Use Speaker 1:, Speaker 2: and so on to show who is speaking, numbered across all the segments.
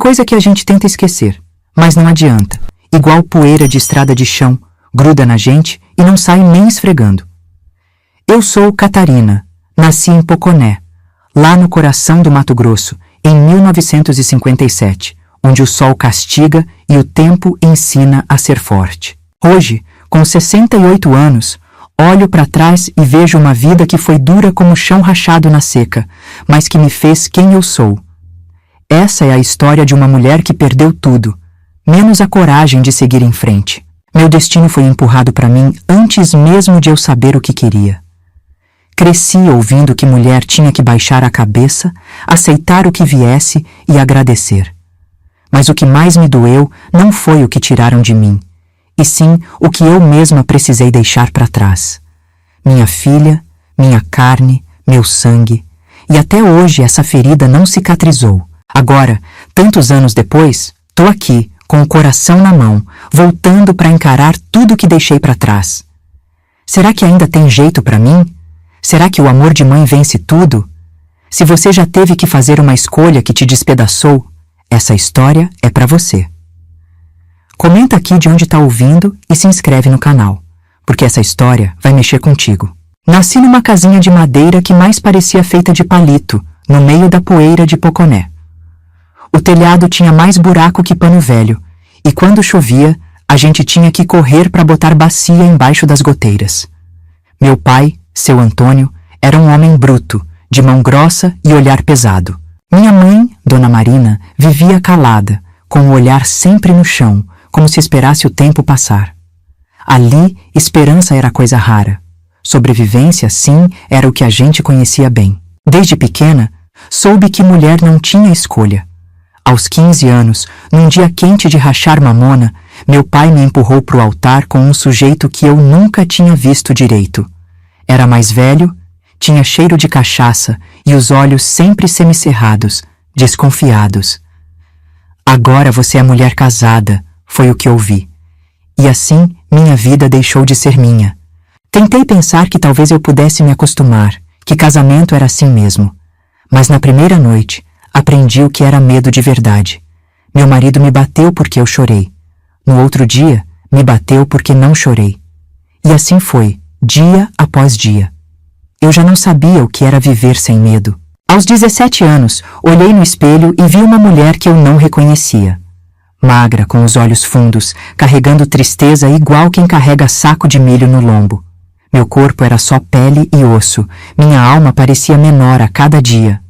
Speaker 1: coisa que a gente tenta esquecer, mas não adianta. Igual poeira de estrada de chão, gruda na gente e não sai nem esfregando. Eu sou Catarina, nasci em Poconé, lá no coração do Mato Grosso, em 1957, onde o sol castiga e o tempo ensina a ser forte. Hoje, com 68 anos, olho para trás e vejo uma vida que foi dura como chão rachado na seca, mas que me fez quem eu sou. Essa é a história de uma mulher que perdeu tudo, menos a coragem de seguir em frente. Meu destino foi empurrado para mim antes mesmo de eu saber o que queria. Cresci ouvindo que mulher tinha que baixar a cabeça, aceitar o que viesse e agradecer. Mas o que mais me doeu não foi o que tiraram de mim, e sim o que eu mesma precisei deixar para trás. Minha filha, minha carne, meu sangue, e até hoje essa ferida não cicatrizou. Agora, tantos anos depois, tô aqui, com o coração na mão, voltando para encarar tudo que deixei para trás. Será que ainda tem jeito para mim? Será que o amor de mãe vence tudo? Se você já teve que fazer uma escolha que te despedaçou, essa história é para você. Comenta aqui de onde está ouvindo e se inscreve no canal, porque essa história vai mexer contigo. Nasci numa casinha de madeira que mais parecia feita de palito, no meio da poeira de Poconé. O telhado tinha mais buraco que pano velho, e quando chovia, a gente tinha que correr para botar bacia embaixo das goteiras. Meu pai, seu Antônio, era um homem bruto, de mão grossa e olhar pesado. Minha mãe, Dona Marina, vivia calada, com o olhar sempre no chão, como se esperasse o tempo passar. Ali, esperança era coisa rara. Sobrevivência, sim, era o que a gente conhecia bem. Desde pequena, soube que mulher não tinha escolha. Aos 15 anos, num dia quente de rachar mamona, meu pai me empurrou pro altar com um sujeito que eu nunca tinha visto direito. Era mais velho, tinha cheiro de cachaça e os olhos sempre semicerrados, desconfiados. Agora você é mulher casada, foi o que ouvi. E assim, minha vida deixou de ser minha. Tentei pensar que talvez eu pudesse me acostumar, que casamento era assim mesmo. Mas na primeira noite, aprendi o que era medo de verdade. Meu marido me bateu porque eu chorei. No outro dia, me bateu porque não chorei. E assim foi, dia após dia. Eu já não sabia o que era viver sem medo. Aos 17 anos, olhei no espelho e vi uma mulher que eu não reconhecia. Magra, com os olhos fundos, carregando tristeza igual quem carrega saco de milho no lombo. Meu corpo era só pele e osso, minha alma parecia menor a cada dia.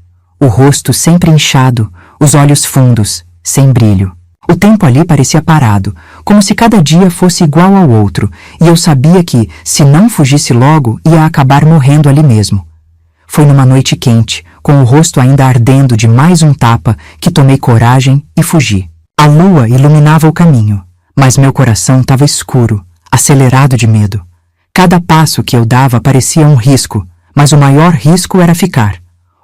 Speaker 1: O rosto sempre inchado, os olhos fundos, sem brilho. O tempo ali parecia parado, como se cada dia fosse igual ao outro, e eu sabia que, se não fugisse logo, ia acabar morrendo ali mesmo. Foi numa noite quente, com o rosto ainda ardendo de mais um tapa, que tomei coragem e fugi. A lua iluminava o caminho, mas meu coração estava escuro, acelerado de medo. Cada passo que eu dava parecia um risco, mas o maior risco era ficar.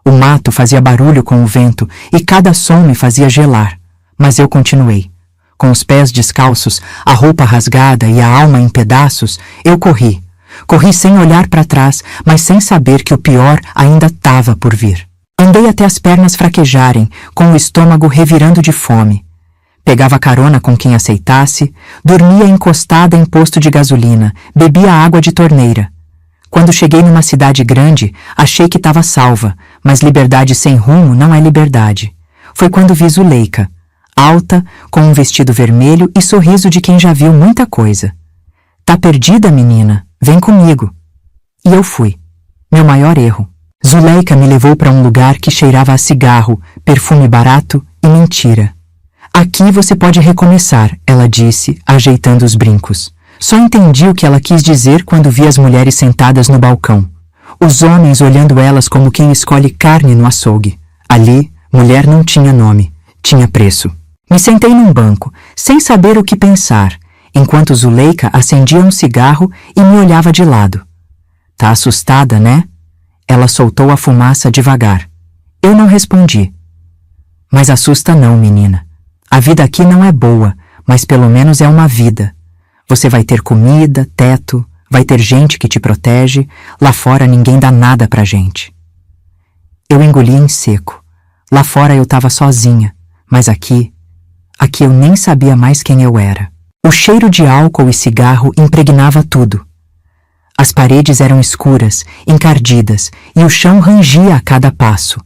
Speaker 1: O mato fazia barulho com o vento e cada som me fazia gelar. Mas eu continuei. Com os pés descalços, a roupa rasgada e a alma em pedaços, eu corri. Corri sem olhar para trás, mas sem saber que o pior ainda estava por vir. Andei até as pernas fraquejarem, com o estômago revirando de fome. Pegava carona com quem aceitasse, dormia encostada em posto de gasolina, bebia água de torneira. Quando cheguei numa cidade grande, achei que estava salva, mas liberdade sem rumo não é liberdade. Foi quando vi Zuleika, alta, com um vestido vermelho e sorriso de quem já viu muita coisa. Tá perdida, menina? Vem comigo. E eu fui. Meu maior erro. Zuleika me levou para um lugar que cheirava a cigarro, perfume barato e mentira. Aqui você pode recomeçar, ela disse, ajeitando os brincos. Só entendi o que ela quis dizer quando vi as mulheres sentadas no balcão. Os homens olhando elas como quem escolhe carne no açougue. Ali, mulher não tinha nome, tinha preço. Me sentei num banco, sem saber o que pensar, enquanto Zuleika acendia um cigarro e me olhava de lado. Tá assustada, né? Ela soltou a fumaça devagar. Eu não respondi. Mas assusta não, menina. A vida aqui não é boa, mas pelo menos é uma vida. Você vai ter comida, teto, vai ter gente que te protege, lá fora ninguém dá nada pra gente. Eu engoli em seco. Lá fora eu tava sozinha, mas aqui Aqui eu nem sabia mais quem eu era. O cheiro de álcool e cigarro impregnava tudo. As paredes eram escuras, encardidas, e o chão rangia a cada passo.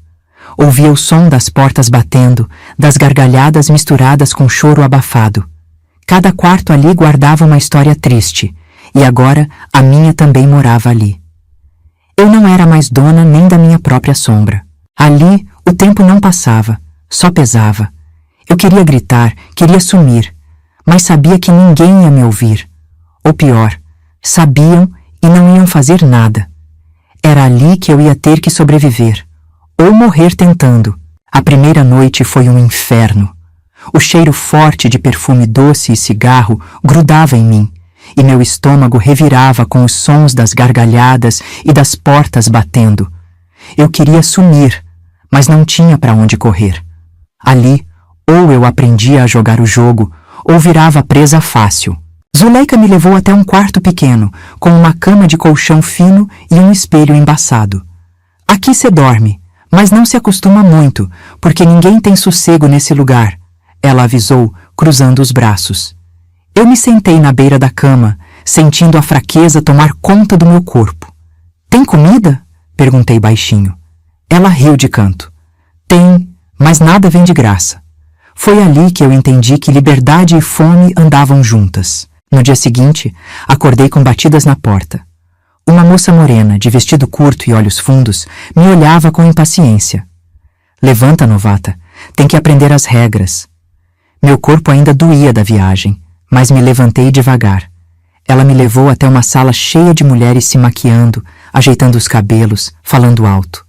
Speaker 1: Ouvia o som das portas batendo, das gargalhadas misturadas com choro abafado. Cada quarto ali guardava uma história triste, e agora a minha também morava ali. Eu não era mais dona nem da minha própria sombra. Ali o tempo não passava, só pesava. Eu queria gritar, queria sumir, mas sabia que ninguém ia me ouvir. Ou pior, sabiam e não iam fazer nada. Era ali que eu ia ter que sobreviver, ou morrer tentando. A primeira noite foi um inferno. O cheiro forte de perfume doce e cigarro grudava em mim, e meu estômago revirava com os sons das gargalhadas e das portas batendo. Eu queria sumir, mas não tinha para onde correr. Ali, ou eu aprendia a jogar o jogo, ou virava presa fácil. Zuleika me levou até um quarto pequeno, com uma cama de colchão fino e um espelho embaçado. Aqui se dorme, mas não se acostuma muito, porque ninguém tem sossego nesse lugar, ela avisou, cruzando os braços. Eu me sentei na beira da cama, sentindo a fraqueza tomar conta do meu corpo. Tem comida? Perguntei baixinho. Ela riu de canto. Tem, mas nada vem de graça. Foi ali que eu entendi que liberdade e fome andavam juntas. No dia seguinte, acordei com batidas na porta. Uma moça morena, de vestido curto e olhos fundos, me olhava com impaciência. Levanta, novata. Tem que aprender as regras. Meu corpo ainda doía da viagem, mas me levantei devagar. Ela me levou até uma sala cheia de mulheres se maquiando, ajeitando os cabelos, falando alto.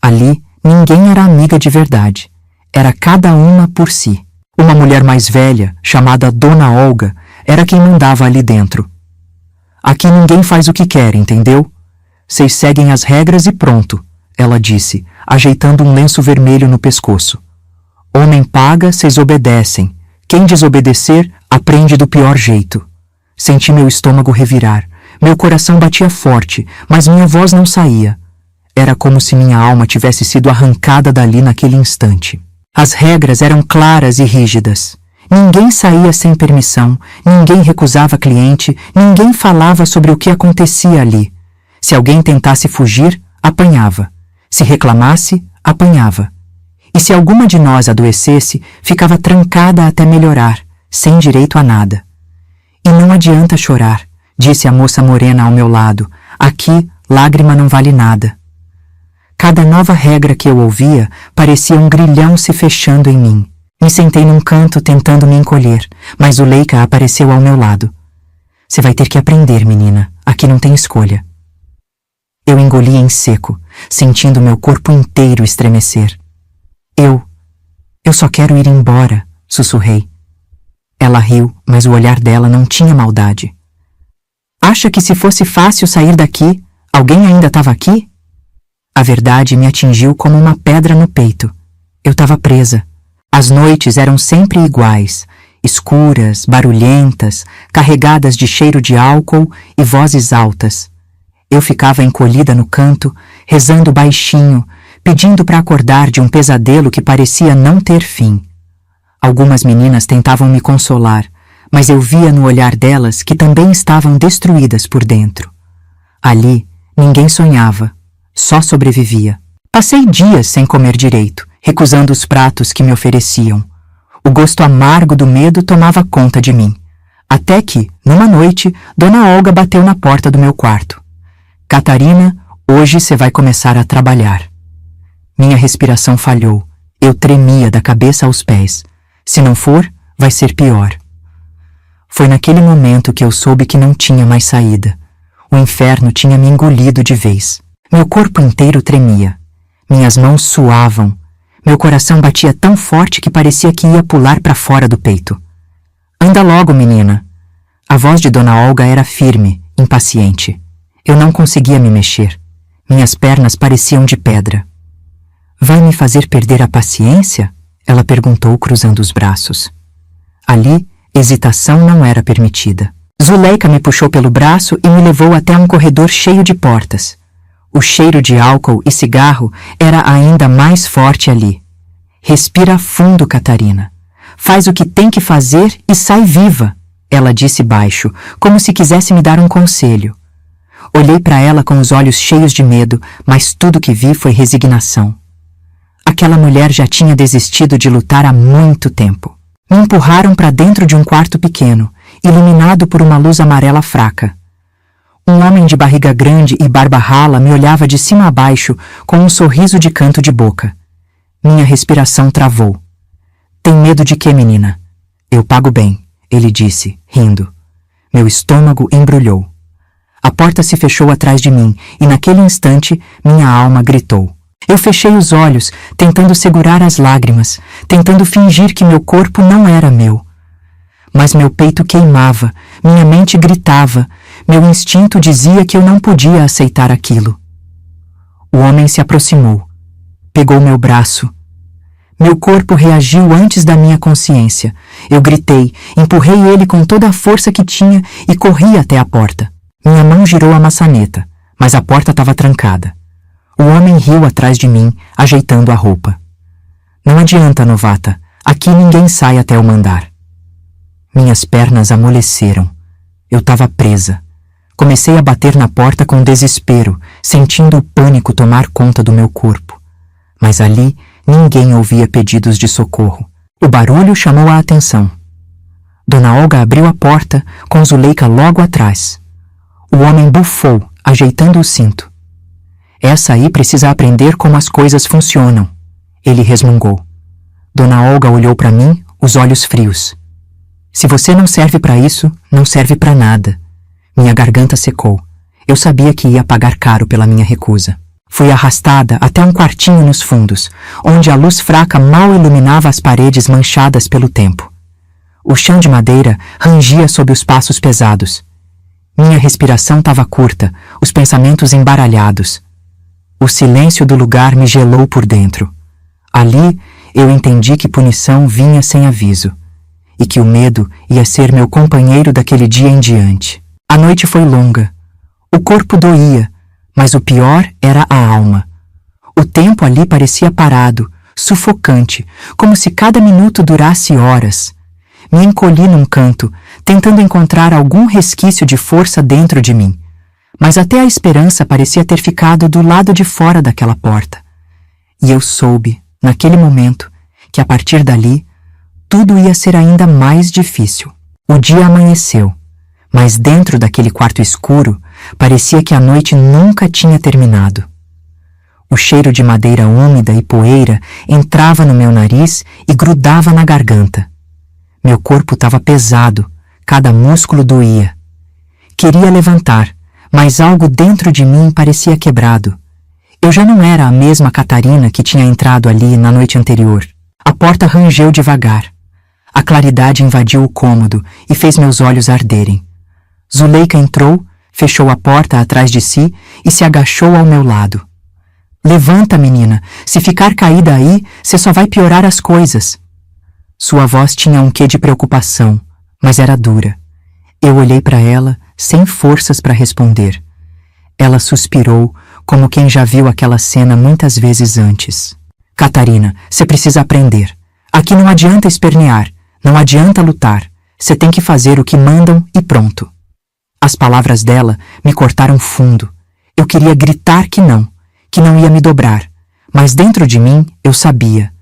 Speaker 1: Ali, ninguém era amiga de verdade. Era cada uma por si. Uma mulher mais velha, chamada Dona Olga, era quem mandava ali dentro. Aqui ninguém faz o que quer, entendeu? Vocês seguem as regras e pronto, ela disse, ajeitando um lenço vermelho no pescoço. Homem paga, vocês obedecem. Quem desobedecer, aprende do pior jeito. Senti meu estômago revirar. Meu coração batia forte, mas minha voz não saía. Era como se minha alma tivesse sido arrancada dali naquele instante. As regras eram claras e rígidas. Ninguém saía sem permissão, ninguém recusava cliente, ninguém falava sobre o que acontecia ali. Se alguém tentasse fugir, apanhava. Se reclamasse, apanhava. E se alguma de nós adoecesse, ficava trancada até melhorar, sem direito a nada. E não adianta chorar, disse a moça morena ao meu lado. Aqui, lágrima não vale nada. Cada nova regra que eu ouvia parecia um grilhão se fechando em mim. Me sentei num canto tentando me encolher, mas Zuleika apareceu ao meu lado. Você vai ter que aprender, menina. Aqui não tem escolha. Eu engoli em seco, sentindo meu corpo inteiro estremecer. Eu só quero ir embora, sussurrei. Ela riu, mas o olhar dela não tinha maldade. Acha que se fosse fácil sair daqui, alguém ainda estava aqui? A verdade me atingiu como uma pedra no peito. Eu estava presa. As noites eram sempre iguais, escuras, barulhentas, carregadas de cheiro de álcool e vozes altas. Eu ficava encolhida no canto, rezando baixinho, pedindo para acordar de um pesadelo que parecia não ter fim. Algumas meninas tentavam me consolar, mas eu via no olhar delas que também estavam destruídas por dentro. Ali, ninguém sonhava, só sobrevivia. Passei dias sem comer direito, recusando os pratos que me ofereciam. O gosto amargo do medo tomava conta de mim. Até que, numa noite, Dona Olga bateu na porta do meu quarto. Catarina, hoje você vai começar a trabalhar. Minha respiração falhou. Eu tremia da cabeça aos pés. Se não for, vai ser pior. Foi naquele momento que eu soube que não tinha mais saída. O inferno tinha me engolido de vez. Meu corpo inteiro tremia. Minhas mãos suavam. Meu coração batia tão forte que parecia que ia pular para fora do peito. Anda logo, menina. A voz de Dona Olga era firme, impaciente. Eu não conseguia me mexer. Minhas pernas pareciam de pedra. Vai me fazer perder a paciência? Ela perguntou, cruzando os braços. Ali, hesitação não era permitida. Zuleika me puxou pelo braço e me levou até um corredor cheio de portas. O cheiro de álcool e cigarro era ainda mais forte ali. Respira fundo, Catarina. faz o que tem que fazer e sai viva, ela disse baixo, como se quisesse me dar um conselho. Olhei para ela com os olhos cheios de medo, mas tudo que vi foi resignação. Aquela mulher já tinha desistido de lutar há muito tempo. Me empurraram para dentro de um quarto pequeno, iluminado por uma luz amarela fraca. Um homem de barriga grande e barba rala me olhava de cima a baixo com um sorriso de canto de boca. Minha respiração travou. Tem medo de quê, menina? Eu pago bem, ele disse, rindo. Meu estômago embrulhou. A porta se fechou atrás de mim e naquele instante minha alma gritou. Eu fechei os olhos, tentando segurar as lágrimas, tentando fingir que meu corpo não era meu. Mas meu peito queimava, minha mente gritava, meu instinto dizia que eu não podia aceitar aquilo. O homem se aproximou, pegou meu braço. Meu corpo reagiu antes da minha consciência. Eu gritei, empurrei ele com toda a força que tinha e corri até a porta. Minha mão girou a maçaneta, mas a porta estava trancada. O homem riu atrás de mim, ajeitando a roupa. Não adianta, novata, aqui ninguém sai até eu mandar. Minhas pernas amoleceram. Eu estava presa. Comecei a bater na porta com desespero, sentindo o pânico tomar conta do meu corpo. Mas ali ninguém ouvia pedidos de socorro. O barulho chamou a atenção. Dona Olga abriu a porta, com Zuleika logo atrás. O homem bufou, ajeitando o cinto. Essa aí precisa aprender como as coisas funcionam, ele resmungou. Dona Olga olhou para mim, os olhos frios. Se você não serve para isso, não serve para nada. Minha garganta secou. Eu sabia que ia pagar caro pela minha recusa. Fui arrastada até um quartinho nos fundos, onde a luz fraca mal iluminava as paredes manchadas pelo tempo. O chão de madeira rangia sob os passos pesados. Minha respiração estava curta, os pensamentos embaralhados. O silêncio do lugar me gelou por dentro. Ali, eu entendi que punição vinha sem aviso, e que o medo ia ser meu companheiro daquele dia em diante. A noite foi longa. O corpo doía, mas o pior era a alma. O tempo ali parecia parado, sufocante, como se cada minuto durasse horas. Me encolhi num canto, tentando encontrar algum resquício de força dentro de mim. Mas até a esperança parecia ter ficado do lado de fora daquela porta. E eu soube, naquele momento, que a partir dali, tudo ia ser ainda mais difícil. O dia amanheceu, mas dentro daquele quarto escuro, parecia que a noite nunca tinha terminado. O cheiro de madeira úmida e poeira entrava no meu nariz e grudava na garganta. Meu corpo estava pesado, cada músculo doía. Queria levantar, mas algo dentro de mim parecia quebrado. Eu já não era a mesma Catarina que tinha entrado ali na noite anterior. A porta rangeu devagar. A claridade invadiu o cômodo e fez meus olhos arderem. Zuleika entrou, fechou a porta atrás de si e se agachou ao meu lado. Levanta, menina. Se ficar caída aí, você só vai piorar as coisas. Sua voz tinha um quê de preocupação, mas era dura. Eu olhei para ela, sem forças para responder. Ela suspirou, como quem já viu aquela cena muitas vezes antes. Catarina, você precisa aprender. Aqui não adianta espernear, não adianta lutar. Você tem que fazer o que mandam e pronto. As palavras dela me cortaram fundo. Eu queria gritar que não ia me dobrar. Mas dentro de mim eu sabia.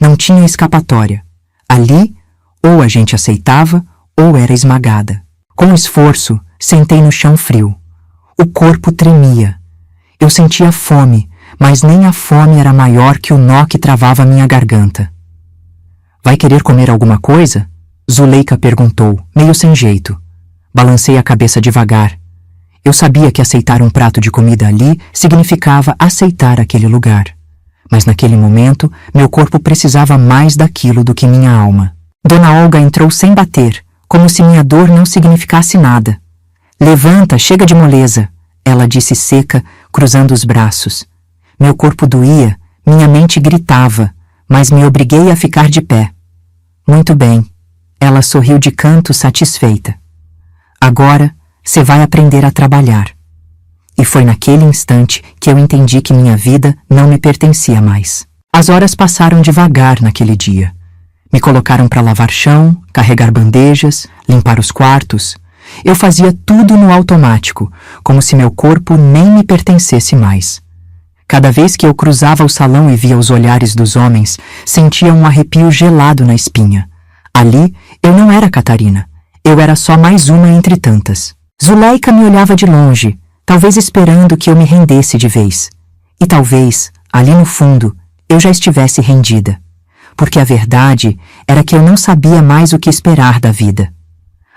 Speaker 1: Não tinha escapatória. Ali, ou a gente aceitava, ou era esmagada. Com esforço, sentei no chão frio. O corpo tremia. Eu sentia fome, mas nem a fome era maior que o nó que travava minha garganta. Vai querer comer alguma coisa? Zuleika perguntou, meio sem jeito. Balancei a cabeça devagar. Eu sabia que aceitar um prato de comida ali significava aceitar aquele lugar. Mas naquele momento, meu corpo precisava mais daquilo do que minha alma. Dona Olga entrou sem bater, como se minha dor não significasse nada. Levanta, chega de moleza, ela disse seca, cruzando os braços. Meu corpo doía, minha mente gritava, mas me obriguei a ficar de pé. Muito bem, ela sorriu de canto, satisfeita. Agora, você vai aprender a trabalhar. E foi naquele instante que eu entendi que minha vida não me pertencia mais. As horas passaram devagar naquele dia. Me colocaram para lavar chão, carregar bandejas, limpar os quartos. Eu fazia tudo no automático, como se meu corpo nem me pertencesse mais. Cada vez que eu cruzava o salão e via os olhares dos homens, sentia um arrepio gelado na espinha. Ali, eu não era Catarina. Eu era só mais uma entre tantas. Zuleika me olhava de longe, talvez esperando que eu me rendesse de vez. E talvez, ali no fundo, eu já estivesse rendida. Porque a verdade era que eu não sabia mais o que esperar da vida.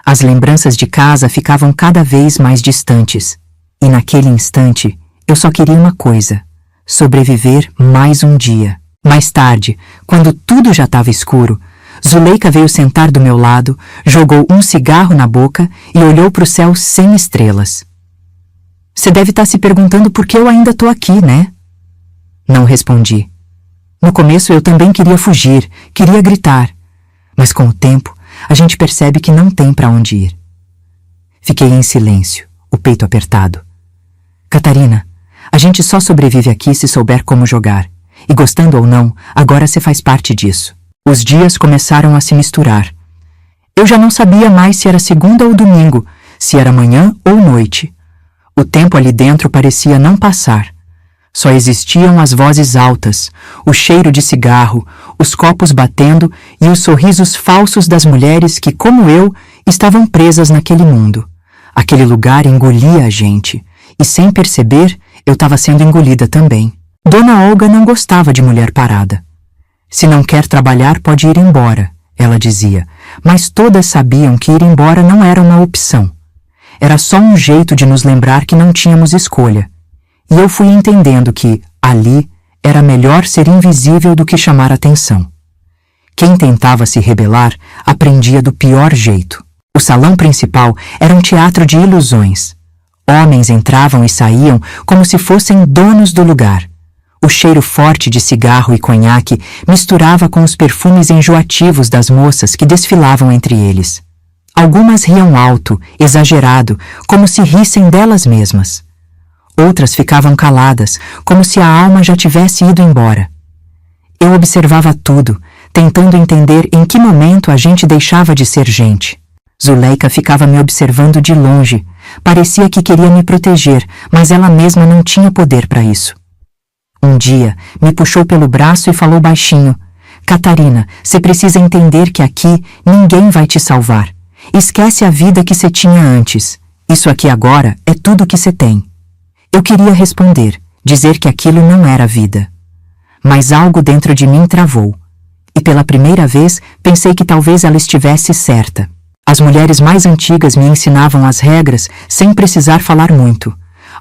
Speaker 1: As lembranças de casa ficavam cada vez mais distantes. E naquele instante, eu só queria uma coisa: sobreviver mais um dia. Mais tarde, quando tudo já estava escuro, Zuleika veio sentar do meu lado, jogou um cigarro na boca e olhou para o céu sem estrelas. Você deve estar se perguntando por que eu ainda estou aqui, né? Não respondi. No começo eu também queria fugir, queria gritar. Mas com o tempo, a gente percebe que não tem para onde ir. Fiquei em silêncio, o peito apertado. Catarina, a gente só sobrevive aqui se souber como jogar. E gostando ou não, agora você faz parte disso. Os dias começaram a se misturar. Eu já não sabia mais se era segunda ou domingo, se era manhã ou noite. O tempo ali dentro parecia não passar. Só existiam as vozes altas, o cheiro de cigarro, os copos batendo e os sorrisos falsos das mulheres que, como eu, estavam presas naquele mundo. Aquele lugar engolia a gente, e sem perceber, eu estava sendo engolida também. Dona Olga não gostava de mulher parada. Se não quer trabalhar, pode ir embora, ela dizia, mas todas sabiam que ir embora não era uma opção. Era só um jeito de nos lembrar que não tínhamos escolha. E eu fui entendendo que, ali, era melhor ser invisível do que chamar atenção. Quem tentava se rebelar aprendia do pior jeito. O salão principal era um teatro de ilusões. Homens entravam e saíam como se fossem donos do lugar. O cheiro forte de cigarro e conhaque misturava com os perfumes enjoativos das moças que desfilavam entre eles. Algumas riam alto, exagerado, como se rissem delas mesmas. Outras ficavam caladas, como se a alma já tivesse ido embora. Eu observava tudo, tentando entender em que momento a gente deixava de ser gente. Zuleika ficava me observando de longe. Parecia que queria me proteger, mas ela mesma não tinha poder para isso. Um dia, me puxou pelo braço e falou baixinho: Catarina, você precisa entender que aqui ninguém vai te salvar. Esquece a vida que você tinha antes. Isso aqui agora é tudo que você tem. Eu queria responder, dizer que aquilo não era vida. Mas algo dentro de mim travou. E pela primeira vez, pensei que talvez ela estivesse certa. As mulheres mais antigas me ensinavam as regras sem precisar falar muito.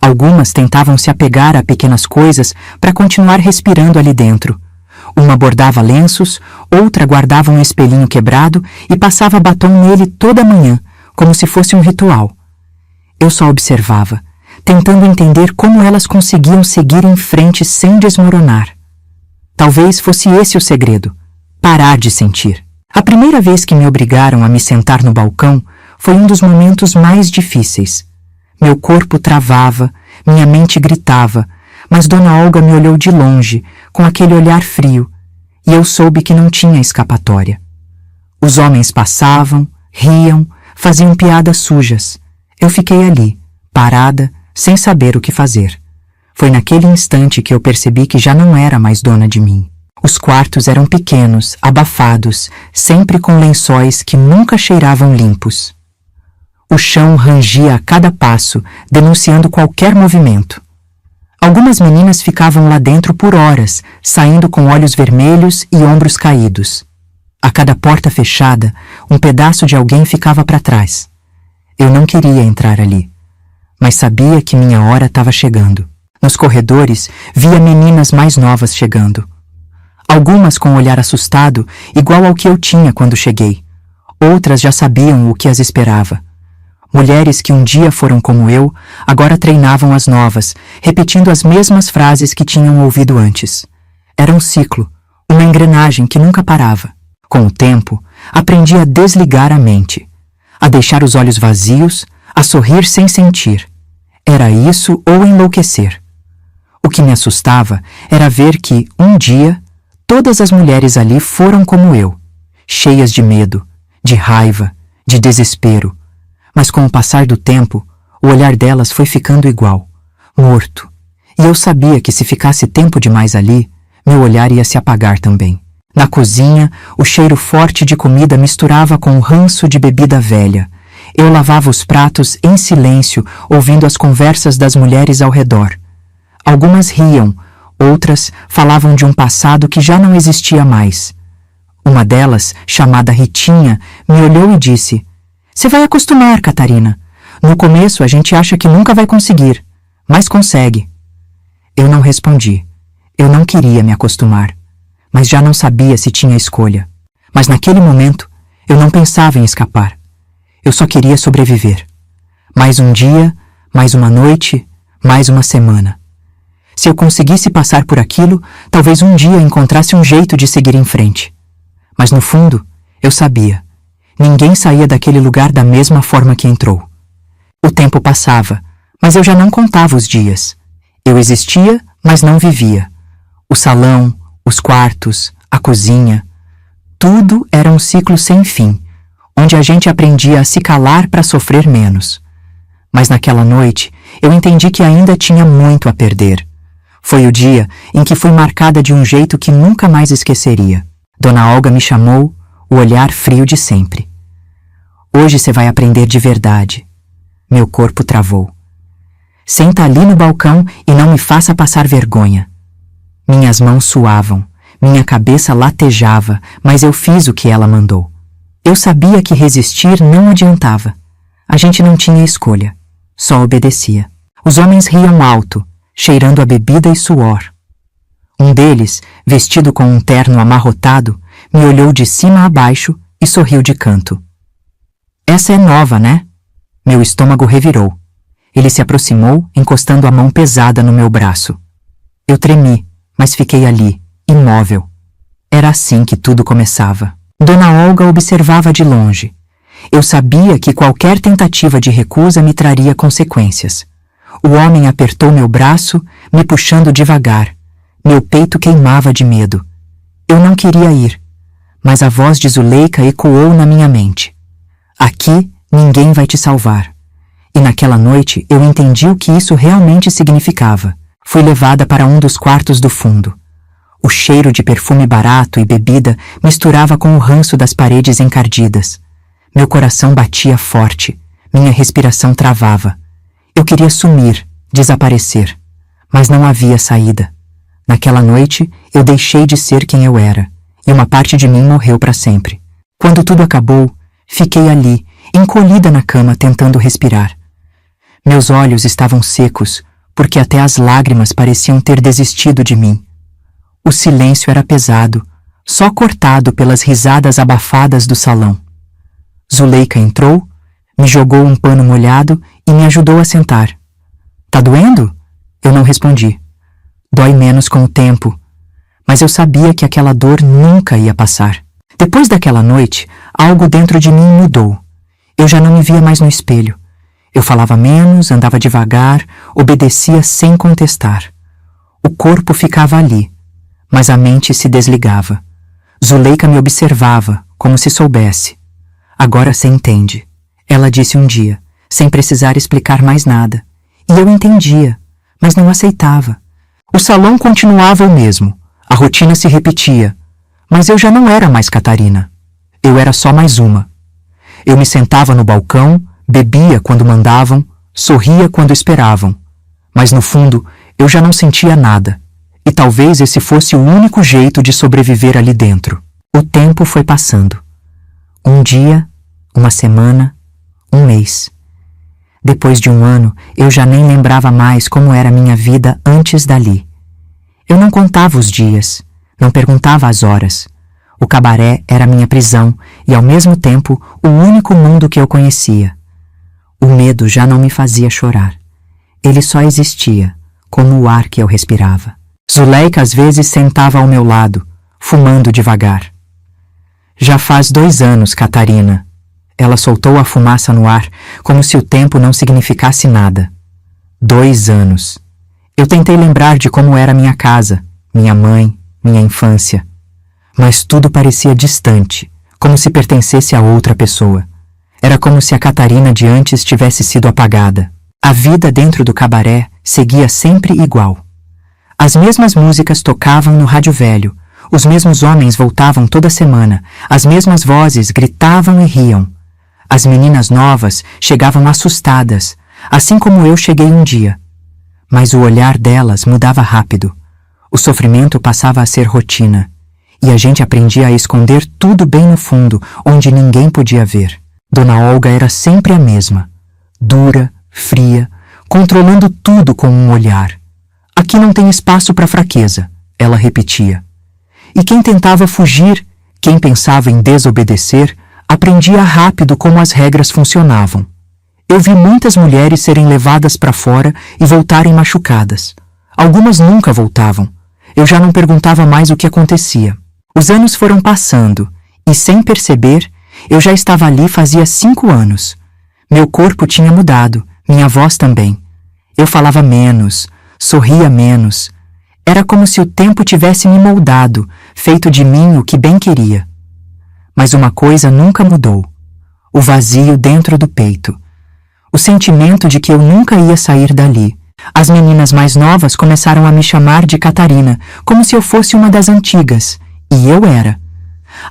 Speaker 1: Algumas tentavam se apegar a pequenas coisas para continuar respirando ali dentro. Uma bordava lenços, outra guardava um espelhinho quebrado e passava batom nele toda manhã, como se fosse um ritual. Eu só observava, tentando entender como elas conseguiam seguir em frente sem desmoronar. Talvez fosse esse o segredo: parar de sentir. A primeira vez que me obrigaram a me sentar no balcão foi um dos momentos mais difíceis. Meu corpo travava, minha mente gritava, mas Dona Olga me olhou de longe, com aquele olhar frio, e eu soube que não tinha escapatória. Os homens passavam, riam, faziam piadas sujas. Eu fiquei ali, parada, sem saber o que fazer. Foi naquele instante que eu percebi que já não era mais dona de mim. Os quartos eram pequenos, abafados, sempre com lençóis que nunca cheiravam limpos. O chão rangia a cada passo, denunciando qualquer movimento. Algumas meninas ficavam lá dentro por horas, saindo com olhos vermelhos e ombros caídos. A cada porta fechada, um pedaço de alguém ficava para trás. Eu não queria entrar ali, mas sabia que minha hora estava chegando. Nos corredores, via meninas mais novas chegando. Algumas com um olhar assustado, igual ao que eu tinha quando cheguei. Outras já sabiam o que as esperava. Mulheres que um dia foram como eu, agora treinavam as novas, repetindo as mesmas frases que tinham ouvido antes. Era um ciclo, uma engrenagem que nunca parava. Com o tempo, aprendi a desligar a mente, a deixar os olhos vazios, a sorrir sem sentir. Era isso ou enlouquecer. O que me assustava era ver que, um dia, todas as mulheres ali foram como eu. cheias de medo, de raiva, de desespero. Mas com o passar do tempo, o olhar delas foi ficando igual, morto. E eu sabia que se ficasse tempo demais ali, meu olhar ia se apagar também. Na cozinha, o cheiro forte de comida misturava com o ranço de bebida velha. Eu lavava os pratos em silêncio, ouvindo as conversas das mulheres ao redor. Algumas riam, outras falavam de um passado que já não existia mais. Uma delas, chamada Ritinha, me olhou e disse: "Você vai acostumar, Catarina. No começo a gente acha que nunca vai conseguir, mas consegue." Eu não respondi. Eu não queria me acostumar, mas já não sabia se tinha escolha. Mas naquele momento, eu não pensava em escapar. Eu só queria sobreviver. Mais um dia, mais uma noite, mais uma semana. Se eu conseguisse passar por aquilo, talvez um dia encontrasse um jeito de seguir em frente. Mas no fundo, eu sabia. Ninguém saía daquele lugar da mesma forma que entrou. O tempo passava, mas eu já não contava os dias. Eu existia, mas não vivia. O salão, os quartos, a cozinha, tudo era um ciclo sem fim, onde a gente aprendia a se calar para sofrer menos. Mas naquela noite, eu entendi que ainda tinha muito a perder. Foi o dia em que fui marcada de um jeito que nunca mais esqueceria. Dona Olga me chamou, o olhar frio de sempre. "Hoje você vai aprender de verdade." Meu corpo travou. "Senta ali no balcão e não me faça passar vergonha." Minhas mãos suavam, minha cabeça latejava, mas eu fiz o que ela mandou. Eu sabia que resistir não adiantava. A gente não tinha escolha, só obedecia. Os homens riam alto, cheirando a bebida e suor. Um deles, vestido com um terno amarrotado, me olhou de cima a baixo e sorriu de canto. "Essa é nova, né?" Meu estômago revirou. Ele se aproximou, encostando a mão pesada no meu braço. Eu tremi, mas fiquei ali, imóvel. Era assim que tudo começava. Dona Olga observava de longe. Eu sabia que qualquer tentativa de recusa me traria consequências. O homem apertou meu braço, me puxando devagar. Meu peito queimava de medo. Eu não queria ir, mas a voz de Zuleika ecoou na minha mente. "Aqui, ninguém vai te salvar." E naquela noite eu entendi o que isso realmente significava. Fui levada para um dos quartos do fundo. O cheiro de perfume barato e bebida misturava com o ranço das paredes encardidas. Meu coração batia forte, minha respiração travava. Eu queria sumir, desaparecer, mas não havia saída. Naquela noite, eu deixei de ser quem eu era, e uma parte de mim morreu para sempre. Quando tudo acabou, fiquei ali, encolhida na cama, tentando respirar. Meus olhos estavam secos, porque até as lágrimas pareciam ter desistido de mim. O silêncio era pesado, só cortado pelas risadas abafadas do salão. Zuleika entrou, me jogou um pano molhado e me ajudou a sentar. "Tá doendo?" Eu não respondi. Dói menos com o tempo, mas eu sabia que aquela dor nunca ia passar. Depois daquela noite, algo dentro de mim mudou. Eu já não me via mais no espelho. Eu falava menos, andava devagar, obedecia sem contestar. O corpo ficava ali, mas a mente se desligava. Zuleika me observava, como se soubesse. "Agora você entende," ela disse um dia, sem precisar explicar mais nada. E eu entendia, mas não aceitava. O salão continuava o mesmo, a rotina se repetia, mas eu já não era mais Catarina. Eu era só mais uma. Eu me sentava no balcão, bebia quando mandavam, sorria quando esperavam. Mas no fundo, eu já não sentia nada. E talvez esse fosse o único jeito de sobreviver ali dentro. O tempo foi passando. Um dia, uma semana, um mês. Depois de um ano, eu já nem lembrava mais como era minha vida antes dali. Eu não contava os dias, não perguntava as horas. O cabaré era minha prisão e, ao mesmo tempo, o único mundo que eu conhecia. O medo já não me fazia chorar. Ele só existia, como o ar que eu respirava. Zuleika às vezes sentava ao meu lado, fumando devagar. "Já faz 2 anos, Catarina." Ela soltou a fumaça no ar, como se o tempo não significasse nada. 2 anos. Eu tentei lembrar de como era minha casa, minha mãe, minha infância. Mas tudo parecia distante, como se pertencesse a outra pessoa. Era como se a Catarina de antes tivesse sido apagada. A vida dentro do cabaré seguia sempre igual. As mesmas músicas tocavam no rádio velho, os mesmos homens voltavam toda semana, as mesmas vozes gritavam e riam. As meninas novas chegavam assustadas, assim como eu cheguei um dia. Mas o olhar delas mudava rápido. O sofrimento passava a ser rotina, e a gente aprendia a esconder tudo bem no fundo, onde ninguém podia ver. Dona Olga era sempre a mesma, dura, fria, controlando tudo com um olhar. Aqui não tem espaço para fraqueza, ela repetia. E quem tentava fugir, quem pensava em desobedecer, aprendia rápido como as regras funcionavam. Eu vi muitas mulheres serem levadas para fora e voltarem machucadas. Algumas nunca voltavam. Eu já não perguntava mais o que acontecia. Os anos foram passando e, sem perceber, eu já estava ali fazia 5 anos. Meu corpo tinha mudado, minha voz também. Eu falava menos, sorria menos. Era como se o tempo tivesse me moldado, feito de mim o que bem queria. Mas uma coisa nunca mudou: o vazio dentro do peito. O sentimento de que eu nunca ia sair dali. As meninas mais novas começaram a me chamar de Catarina, como se eu fosse uma das antigas, e eu era.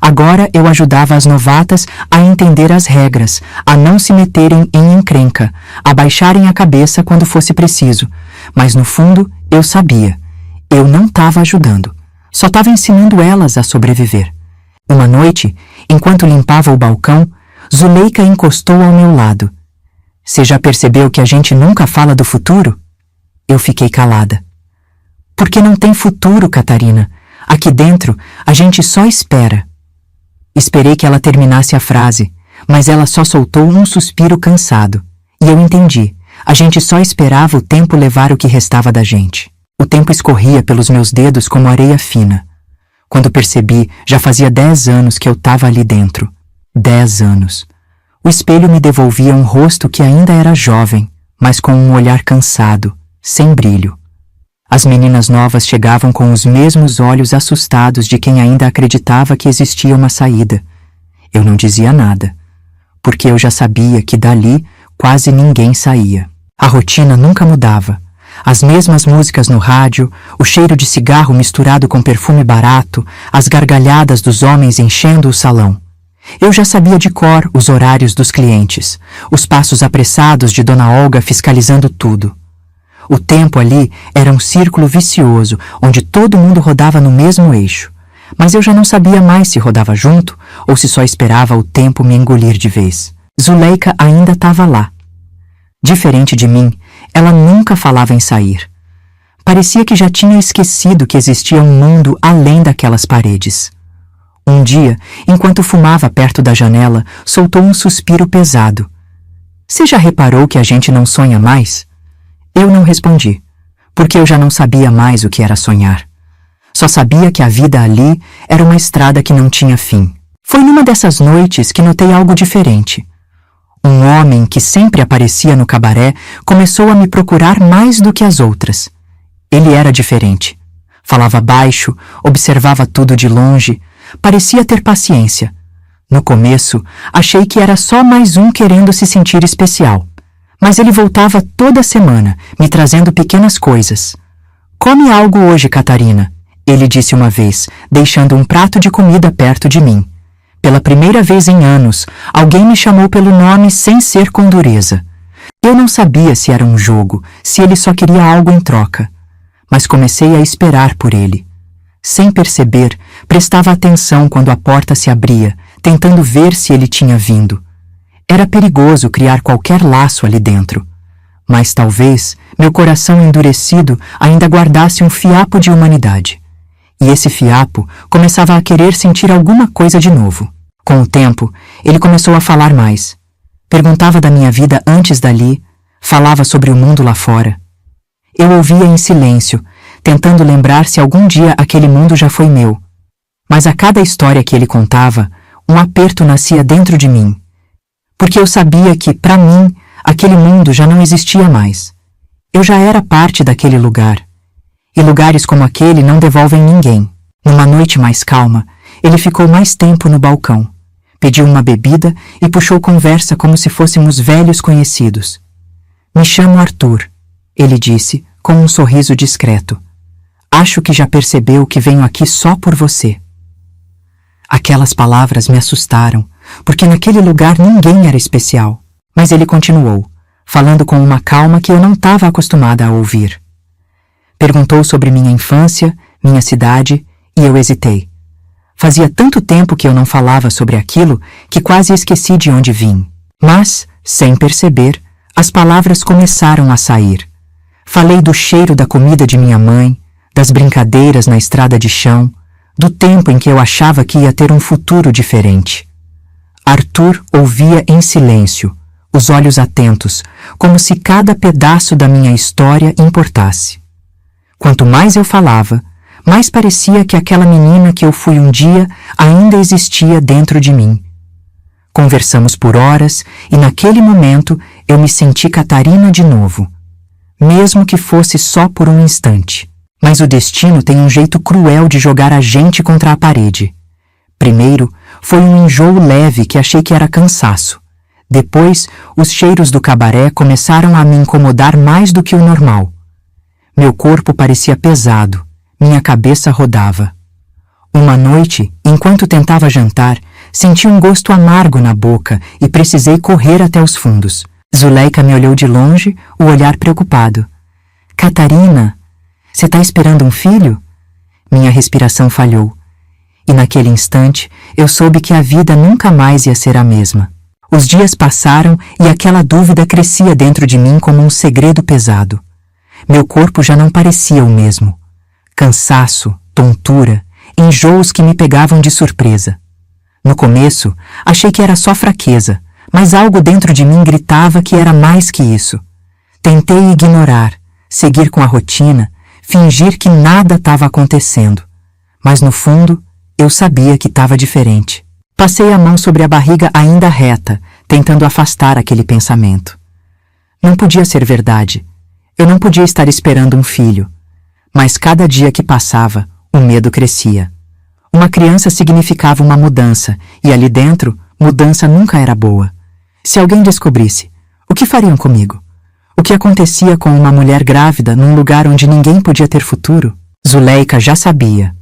Speaker 1: Agora eu ajudava as novatas a entender as regras, a não se meterem em encrenca, a baixarem a cabeça quando fosse preciso. Mas no fundo, eu sabia. Eu não estava ajudando. Só estava ensinando elas a sobreviver. Uma noite, enquanto limpava o balcão, Zuleika encostou ao meu lado. Você já percebeu que a gente nunca fala do futuro? Eu fiquei calada. Porque não tem futuro, Catarina. Aqui dentro, a gente só espera. Esperei que ela terminasse a frase, mas ela só soltou um suspiro cansado. E eu entendi. A gente só esperava o tempo levar o que restava da gente. O tempo escorria pelos meus dedos como areia fina. Quando percebi, já fazia 10 anos que eu estava ali dentro. 10 anos. O espelho me devolvia um rosto que ainda era jovem, mas com um olhar cansado, sem brilho. As meninas novas chegavam com os mesmos olhos assustados de quem ainda acreditava que existia uma saída. Eu não dizia nada, porque eu já sabia que dali quase ninguém saía. A rotina nunca mudava. As mesmas músicas no rádio, o cheiro de cigarro misturado com perfume barato, as gargalhadas dos homens enchendo o salão. Eu já sabia de cor os horários dos clientes, os passos apressados de Dona Olga fiscalizando tudo. O tempo ali era um círculo vicioso, onde todo mundo rodava no mesmo eixo. Mas eu já não sabia mais se rodava junto ou se só esperava o tempo me engolir de vez. Zuleika ainda estava lá. Diferente de mim, ela nunca falava em sair. Parecia que já tinha esquecido que existia um mundo além daquelas paredes. Um dia, enquanto fumava perto da janela, soltou um suspiro pesado. Você já reparou que a gente não sonha mais? Eu não respondi, porque eu já não sabia mais o que era sonhar. Só sabia que a vida ali era uma estrada que não tinha fim. Foi numa dessas noites que notei algo diferente. Um homem que sempre aparecia no cabaré começou a me procurar mais do que as outras. Ele era diferente. Falava baixo, observava tudo de longe, parecia ter paciência. No começo, achei que era só mais um querendo se sentir especial. Mas ele voltava toda semana, me trazendo pequenas coisas. Come algo hoje, Catarina, ele disse uma vez, deixando um prato de comida perto de mim. Pela primeira vez em anos, alguém me chamou pelo nome sem ser com dureza. Eu não sabia se era um jogo, se ele só queria algo em troca. Mas comecei a esperar por ele. Sem perceber, prestava atenção quando a porta se abria, tentando ver se ele tinha vindo. Era perigoso criar qualquer laço ali dentro. Mas talvez meu coração endurecido ainda guardasse um fiapo de humanidade. E esse fiapo começava a querer sentir alguma coisa de novo. Com o tempo, ele começou a falar mais. Perguntava da minha vida antes dali, falava sobre o mundo lá fora. Eu ouvia em silêncio, tentando lembrar se algum dia aquele mundo já foi meu. Mas a cada história que ele contava, um aperto nascia dentro de mim. Porque eu sabia que, para mim, aquele mundo já não existia mais. Eu já era parte daquele lugar. E lugares como aquele não devolvem ninguém. Numa noite mais calma, ele ficou mais tempo no balcão. Pediu uma bebida e puxou conversa como se fôssemos velhos conhecidos. Me chamo Arthur, ele disse, com um sorriso discreto. Acho que já percebeu que venho aqui só por você. Aquelas palavras me assustaram, porque naquele lugar ninguém era especial. Mas ele continuou, falando com uma calma que eu não estava acostumada a ouvir. Perguntou sobre minha infância, minha cidade, e eu hesitei. Fazia tanto tempo que eu não falava sobre aquilo que quase esqueci de onde vim. Mas, sem perceber, as palavras começaram a sair. Falei do cheiro da comida de minha mãe, das brincadeiras na estrada de chão, do tempo em que eu achava que ia ter um futuro diferente. Arthur ouvia em silêncio, os olhos atentos, como se cada pedaço da minha história importasse. Quanto mais eu falava, mais parecia que aquela menina que eu fui um dia ainda existia dentro de mim. Conversamos por horas e naquele momento eu me senti Catarina de novo, mesmo que fosse só por um instante. Mas o destino tem um jeito cruel de jogar a gente contra a parede. Primeiro, foi um enjoo leve que achei que era cansaço. Depois, os cheiros do cabaré começaram a me incomodar mais do que o normal. Meu corpo parecia pesado, minha cabeça rodava. Uma noite, enquanto tentava jantar, senti um gosto amargo na boca e precisei correr até os fundos. Zuleika me olhou de longe, o olhar preocupado. Catarina, você está esperando um filho? Minha respiração falhou. E naquele instante, eu soube que a vida nunca mais ia ser a mesma. Os dias passaram e aquela dúvida crescia dentro de mim como um segredo pesado. Meu corpo já não parecia o mesmo. Cansaço, tontura, enjoos que me pegavam de surpresa. No começo, achei que era só fraqueza, mas algo dentro de mim gritava que era mais que isso. Tentei ignorar, seguir com a rotina, fingir que nada estava acontecendo. Mas no fundo, eu sabia que estava diferente. Passei a mão sobre a barriga ainda reta, tentando afastar aquele pensamento. Não podia ser verdade. Eu não podia estar esperando um filho. Mas cada dia que passava, o medo crescia. Uma criança significava uma mudança, e ali dentro, mudança nunca era boa. Se alguém descobrisse, o que fariam comigo? O que acontecia com uma mulher grávida num lugar onde ninguém podia ter futuro? Zuleika já sabia.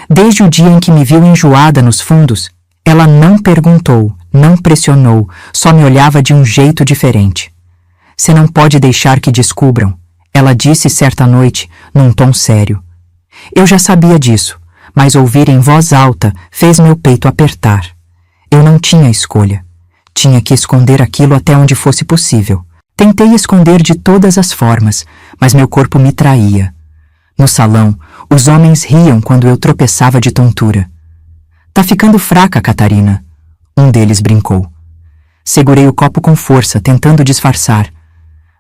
Speaker 1: Desde o dia em que me viu enjoada nos fundos, ela não perguntou, não pressionou, só me olhava de um jeito diferente. Você não pode deixar que descubram, ela disse certa noite, num tom sério. Eu já sabia disso, mas ouvir em voz alta fez meu peito apertar. Eu não tinha escolha. Tinha que esconder aquilo até onde fosse possível. Tentei esconder de todas as formas, mas meu corpo me traía. No salão, os homens riam quando eu tropeçava de tontura. Tá ficando fraca, Catarina. Um deles brincou. Segurei o copo com força, tentando disfarçar.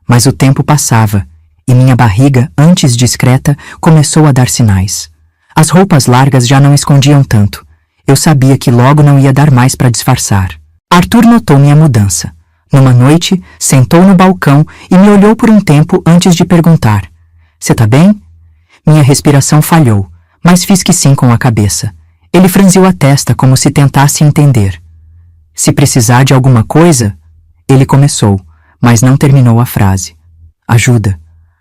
Speaker 1: Mas o tempo passava, e minha barriga, antes discreta, começou a dar sinais. As roupas largas já não escondiam tanto. Eu sabia que logo não ia dar mais para disfarçar. Arthur notou minha mudança. Numa noite, sentou no balcão e me olhou por um tempo antes de perguntar. Você tá bem? Minha respiração falhou, mas fiz que sim com a cabeça. Ele franziu a testa como se tentasse entender. Se precisar de alguma coisa, ele começou, mas não terminou a frase. Ajuda.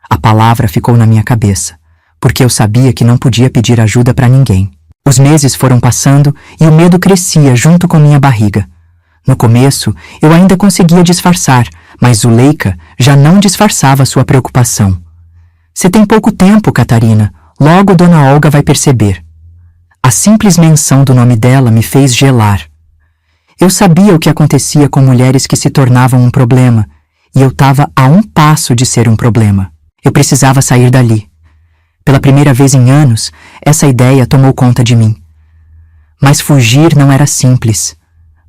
Speaker 1: A palavra ficou na minha cabeça, porque eu sabia que não podia pedir ajuda para ninguém. Os meses foram passando e o medo crescia junto com minha barriga. No começo, eu ainda conseguia disfarçar, mas Zuleika já não disfarçava sua preocupação. Você tem pouco tempo, Catarina. Logo Dona Olga vai perceber. A simples menção do nome dela me fez gelar. Eu sabia o que acontecia com mulheres que se tornavam um problema, e eu estava a um passo de ser um problema. Eu precisava sair dali. Pela primeira vez em anos, essa ideia tomou conta de mim. Mas fugir não era simples.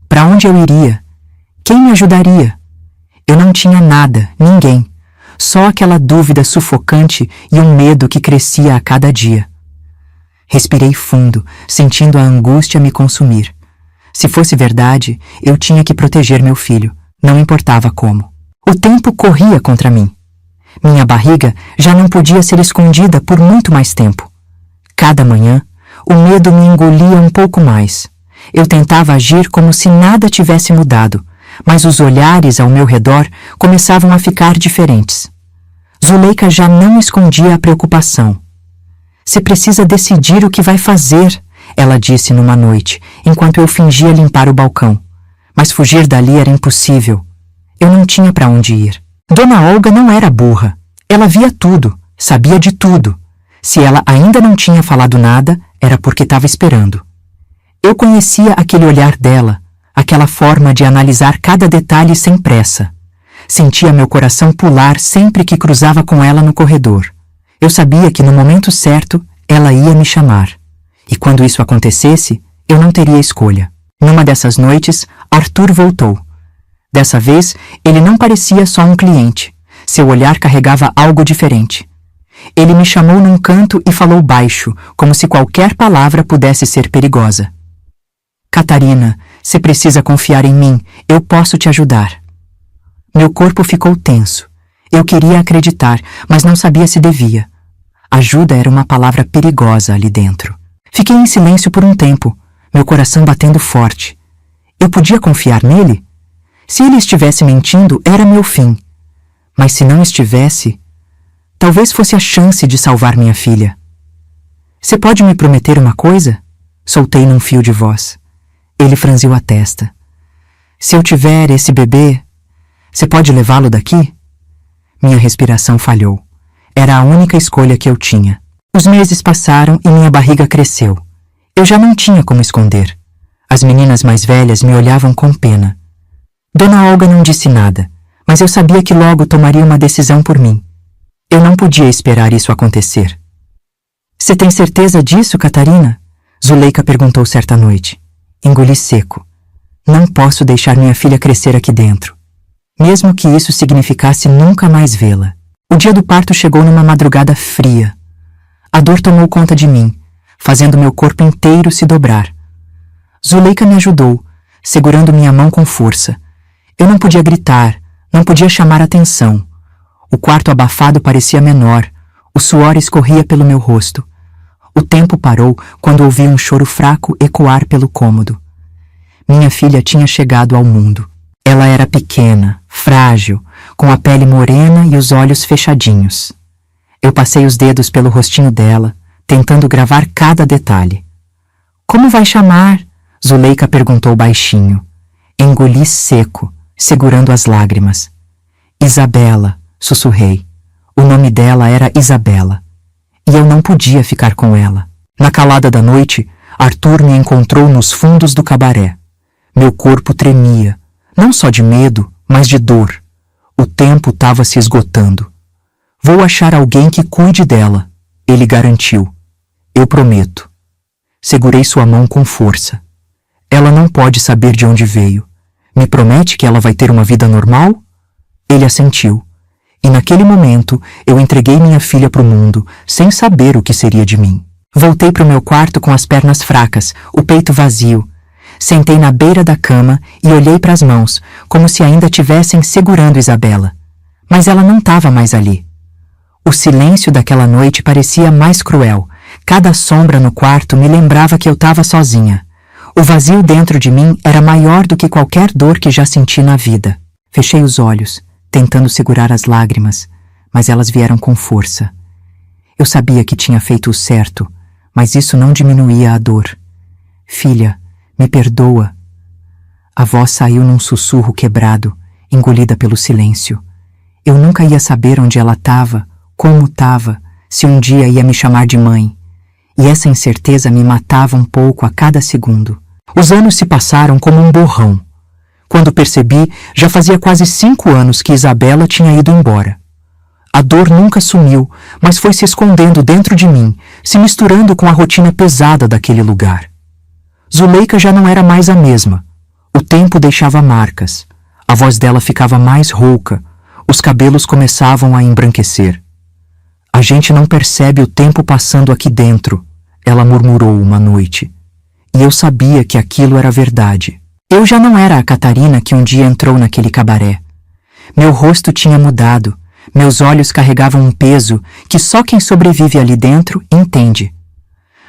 Speaker 1: Para onde eu iria? Quem me ajudaria? Eu não tinha nada, ninguém. Só aquela dúvida sufocante e um medo que crescia a cada dia. Respirei fundo, sentindo a angústia me consumir. Se fosse verdade, eu tinha que proteger meu filho, não importava como. O tempo corria contra mim. Minha barriga já não podia ser escondida por muito mais tempo. Cada manhã, o medo me engolia um pouco mais. Eu tentava agir como se nada tivesse mudado, mas os olhares ao meu redor começavam a ficar diferentes. Zuleika já não escondia a preocupação. Você precisa decidir o que vai fazer, ela disse numa noite, enquanto eu fingia limpar o balcão. Mas fugir dali era impossível. Eu não tinha para onde ir. Dona Olga não era burra. Ela via tudo, sabia de tudo. Se ela ainda não tinha falado nada, era porque estava esperando. Eu conhecia aquele olhar dela, aquela forma de analisar cada detalhe sem pressa. Sentia meu coração pular sempre que cruzava com ela no corredor. Eu sabia que no momento certo ela ia me chamar. E quando isso acontecesse, eu não teria escolha. Numa dessas noites, Arthur voltou. Dessa vez, ele não parecia só um cliente. Seu olhar carregava algo diferente. Ele me chamou num canto e falou baixo, como se qualquer palavra pudesse ser perigosa. Catarina, você precisa confiar em mim, eu posso te ajudar. Meu corpo ficou tenso. Eu queria acreditar, mas não sabia se devia. Ajuda era uma palavra perigosa ali dentro. Fiquei em silêncio por um tempo, meu coração batendo forte. Eu podia confiar nele? Se ele estivesse mentindo, era meu fim. Mas se não estivesse, talvez fosse a chance de salvar minha filha. Você pode me prometer uma coisa? Soltei num fio de voz. Ele franziu a testa. Se eu tiver esse bebê, você pode levá-lo daqui? Minha respiração falhou. Era a única escolha que eu tinha. Os meses passaram e minha barriga cresceu. Eu já não tinha como esconder. As meninas mais velhas me olhavam com pena. Dona Olga não disse nada, mas eu sabia que logo tomaria uma decisão por mim. Eu não podia esperar isso acontecer. Você tem certeza disso, Catarina? Zuleika perguntou certa noite. Engoli seco. Não posso deixar minha filha crescer aqui dentro. Mesmo que isso significasse nunca mais vê-la. O dia do parto chegou numa madrugada fria. A dor tomou conta de mim, fazendo meu corpo inteiro se dobrar. Zuleika me ajudou, segurando minha mão com força. Eu não podia gritar, não podia chamar atenção. O quarto abafado parecia menor, o suor escorria pelo meu rosto. O tempo parou quando ouvi um choro fraco ecoar pelo cômodo. Minha filha tinha chegado ao mundo. Ela era pequena, frágil, com a pele morena e os olhos fechadinhos. Eu passei os dedos pelo rostinho dela, tentando gravar cada detalhe. Como vai chamar? Zuleika perguntou baixinho. Engoli seco, segurando as lágrimas. Isabela, sussurrei. O nome dela era Isabela. E eu não podia ficar com ela. Na calada da noite, Arthur me encontrou nos fundos do cabaré. Meu corpo tremia, não só de medo, mas de dor. O tempo estava se esgotando. Vou achar alguém que cuide dela, ele garantiu. Eu prometo. Segurei sua mão com força. Ela não pode saber de onde veio. Me promete que ela vai ter uma vida normal? Ele assentiu. E naquele momento, eu entreguei minha filha para o mundo, sem saber o que seria de mim. Voltei para o meu quarto com as pernas fracas, o peito vazio. Sentei na beira da cama e olhei para as mãos, como se ainda tivessem segurando Isabela. Mas ela não estava mais ali. O silêncio daquela noite parecia mais cruel. Cada sombra no quarto me lembrava que eu estava sozinha. O vazio dentro de mim era maior do que qualquer dor que já senti na vida. Fechei os olhos, tentando segurar as lágrimas, mas elas vieram com força. Eu sabia que tinha feito o certo, mas isso não diminuía a dor. Filha, me perdoa. A voz saiu num sussurro quebrado, engolida pelo silêncio. Eu nunca ia saber onde ela estava, como estava, se um dia ia me chamar de mãe. E essa incerteza me matava um pouco a cada segundo. Os anos se passaram como um borrão. Quando percebi, já fazia quase 5 anos que Isabela tinha ido embora. A dor nunca sumiu, mas foi se escondendo dentro de mim, se misturando com a rotina pesada daquele lugar. Zuleika já não era mais a mesma. O tempo deixava marcas. A voz dela ficava mais rouca. Os cabelos começavam a embranquecer. A gente não percebe o tempo passando aqui dentro, ela murmurou uma noite. E eu sabia que aquilo era verdade. Eu já não era a Catarina que um dia entrou naquele cabaré. Meu rosto tinha mudado, meus olhos carregavam um peso que só quem sobrevive ali dentro entende.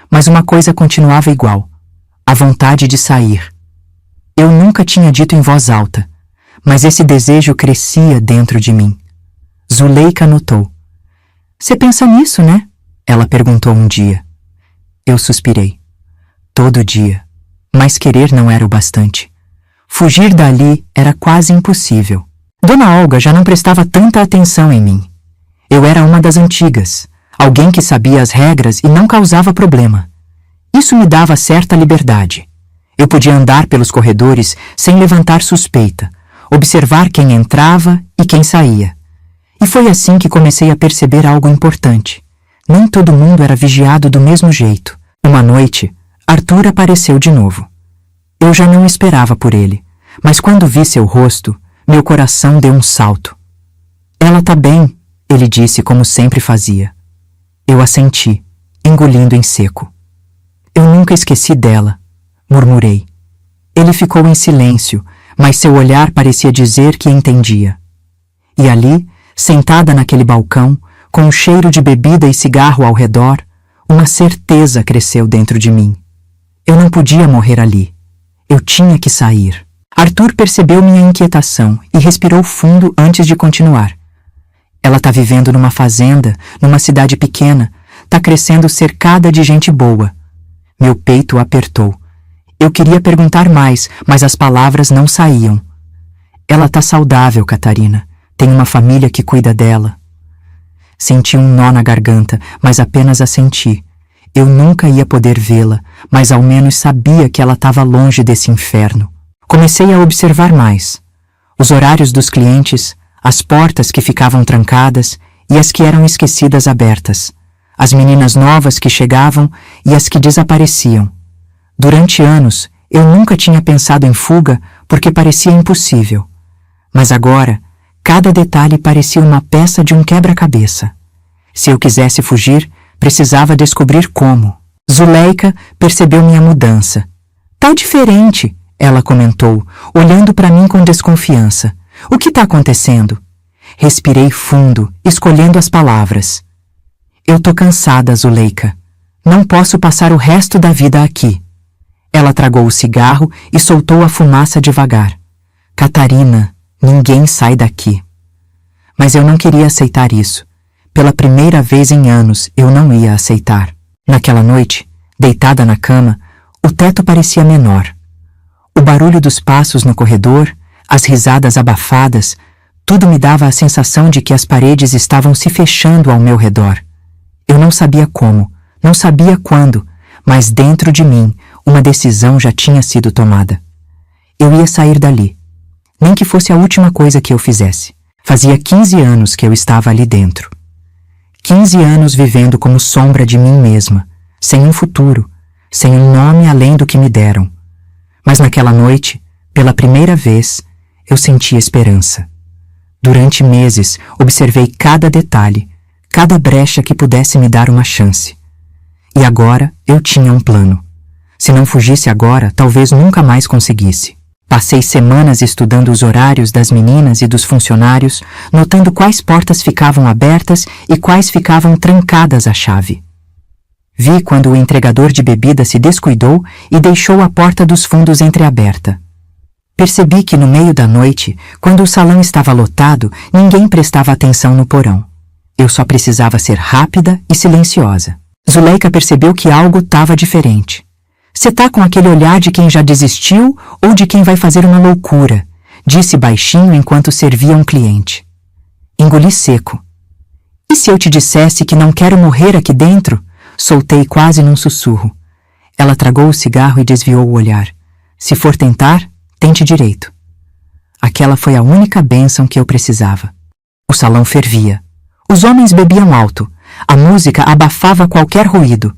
Speaker 1: Mas uma coisa continuava igual. a vontade de sair. Eu nunca tinha dito em voz alta, mas esse desejo crescia dentro de mim. Zuleika notou. Você pensa nisso, né? Ela perguntou um dia. Eu suspirei. Todo dia. Mas querer não era o bastante. Fugir dali era quase impossível. Dona Olga já não prestava tanta atenção em mim. Eu era uma das antigas, alguém que sabia as regras e não causava problema. Isso me dava certa liberdade. Eu podia andar pelos corredores sem levantar suspeita, observar quem entrava e quem saía. E foi assim que comecei a perceber algo importante. Nem todo mundo era vigiado do mesmo jeito. Uma noite, Arthur apareceu de novo. Eu já não esperava por ele, mas quando vi seu rosto, meu coração deu um salto. Ela tá bem, ele disse como sempre fazia. Eu assenti, engolindo em seco. Eu nunca esqueci dela, murmurei. Ele ficou em silêncio, mas seu olhar parecia dizer que entendia. E ali, sentada naquele balcão, com o cheiro de bebida e cigarro ao redor, uma certeza cresceu dentro de mim. Eu não podia morrer ali. Eu tinha que sair. Arthur percebeu minha inquietação e respirou fundo antes de continuar. Ela tá vivendo numa fazenda, numa cidade pequena, tá crescendo cercada de gente boa. Meu peito apertou. Eu queria perguntar mais, mas as palavras não saíam. Ela tá saudável, Catarina. Tem uma família que cuida dela. Senti um nó na garganta, mas apenas assenti. Eu nunca ia poder vê-la, mas ao menos sabia que ela estava longe desse inferno. Comecei a observar mais. Os horários dos clientes, as portas que ficavam trancadas e as que eram esquecidas abertas. As meninas novas que chegavam e as que desapareciam. Durante anos, eu nunca tinha pensado em fuga porque parecia impossível. Mas agora, cada detalhe parecia uma peça de um quebra-cabeça. Se eu quisesse fugir, precisava descobrir como. Zuleika percebeu minha mudança. Tá diferente, ela comentou, olhando para mim com desconfiança. O que tá acontecendo? Respirei fundo, escolhendo as palavras. Eu tô cansada, Zuleika. Não posso passar o resto da vida aqui. Ela tragou o cigarro e soltou a fumaça devagar. Catarina, ninguém sai daqui. Mas eu não queria aceitar isso. Pela primeira vez em anos, eu não ia aceitar. Naquela noite, deitada na cama, o teto parecia menor. O barulho dos passos no corredor, as risadas abafadas, tudo me dava a sensação de que as paredes estavam se fechando ao meu redor. Eu não sabia como, não sabia quando, mas dentro de mim, uma decisão já tinha sido tomada. Eu ia sair dali, nem que fosse a última coisa que eu fizesse. Fazia 15 anos que eu estava ali dentro. 15 anos vivendo como sombra de mim mesma, sem um futuro, sem um nome além do que me deram. Mas naquela noite, pela primeira vez, eu senti esperança. Durante meses, observei cada detalhe, cada brecha que pudesse me dar uma chance. E agora eu tinha um plano. Se não fugisse agora, talvez nunca mais conseguisse. Passei semanas estudando os horários das meninas e dos funcionários, notando quais portas ficavam abertas e quais ficavam trancadas à chave. Vi quando o entregador de bebida se descuidou e deixou a porta dos fundos entreaberta. Percebi que no meio da noite, quando o salão estava lotado, ninguém prestava atenção no porão. Eu só precisava ser rápida e silenciosa. Zuleika percebeu que algo estava diferente. Você tá com aquele olhar de quem já desistiu ou de quem vai fazer uma loucura, disse baixinho enquanto servia um cliente. Engoli seco. E se eu te dissesse que não quero morrer aqui dentro? Soltei quase num sussurro. Ela tragou o cigarro e desviou o olhar. Se for tentar, tente direito. Aquela foi a única bênção que eu precisava. O salão fervia. Os homens bebiam alto. A música abafava qualquer ruído.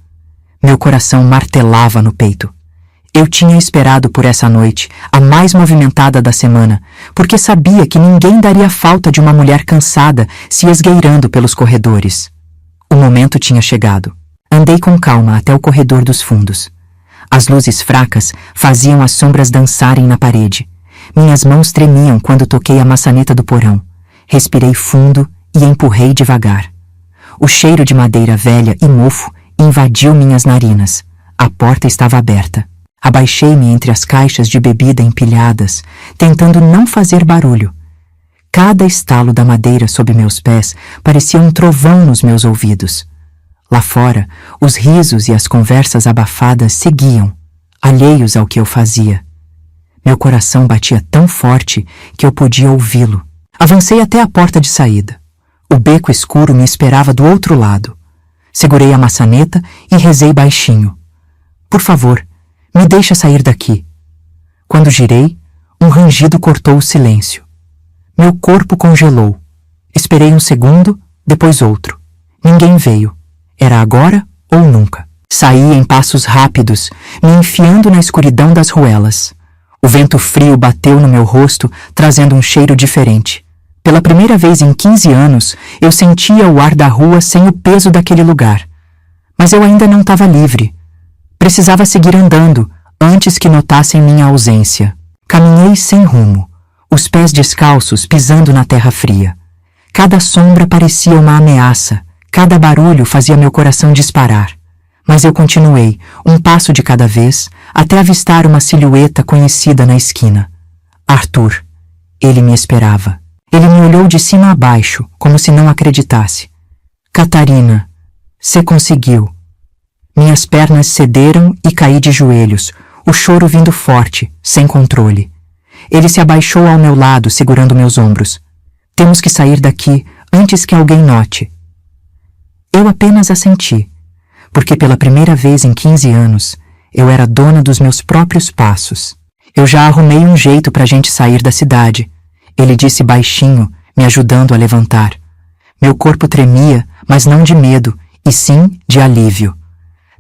Speaker 1: Meu coração martelava no peito. Eu tinha esperado por essa noite, a mais movimentada da semana, porque sabia que ninguém daria falta de uma mulher cansada se esgueirando pelos corredores. O momento tinha chegado. Andei com calma até o corredor dos fundos. As luzes fracas faziam as sombras dançarem na parede. Minhas mãos tremiam quando toquei a maçaneta do porão. Respirei fundo e empurrei devagar. O cheiro de madeira velha e mofo invadiu minhas narinas. A porta estava aberta. Abaixei-me entre as caixas de bebida empilhadas, tentando não fazer barulho. Cada estalo da madeira sob meus pés parecia um trovão nos meus ouvidos. Lá fora, os risos e as conversas abafadas seguiam, alheios ao que eu fazia. Meu coração batia tão forte que eu podia ouvi-lo. Avancei até a porta de saída. O beco escuro me esperava do outro lado. Segurei a maçaneta e rezei baixinho. Por favor, me deixa sair daqui. Quando girei, um rangido cortou o silêncio. Meu corpo congelou. Esperei um segundo, depois outro. Ninguém veio. Era agora ou nunca. Saí em passos rápidos, me enfiando na escuridão das ruelas. O vento frio bateu no meu rosto, trazendo um cheiro diferente. Pela primeira vez em 15 anos, eu sentia o ar da rua sem o peso daquele lugar. Mas eu ainda não estava livre. Precisava seguir andando, antes que notassem minha ausência. Caminhei sem rumo, os pés descalços pisando na terra fria. Cada sombra parecia uma ameaça, cada barulho fazia meu coração disparar. Mas eu continuei, um passo de cada vez, até avistar uma silhueta conhecida na esquina. Arthur. Ele me esperava. Ele me olhou de cima a baixo, como se não acreditasse. Catarina, você conseguiu. Minhas pernas cederam e caí de joelhos, o choro vindo forte, sem controle. Ele se abaixou ao meu lado, segurando meus ombros. Temos que sair daqui antes que alguém note. Eu apenas assenti, porque pela primeira vez em 15 anos, eu era dona dos meus próprios passos. Eu já arrumei um jeito pra gente sair da cidade. Ele disse baixinho, me ajudando a levantar. Meu corpo tremia, mas não de medo, e sim de alívio.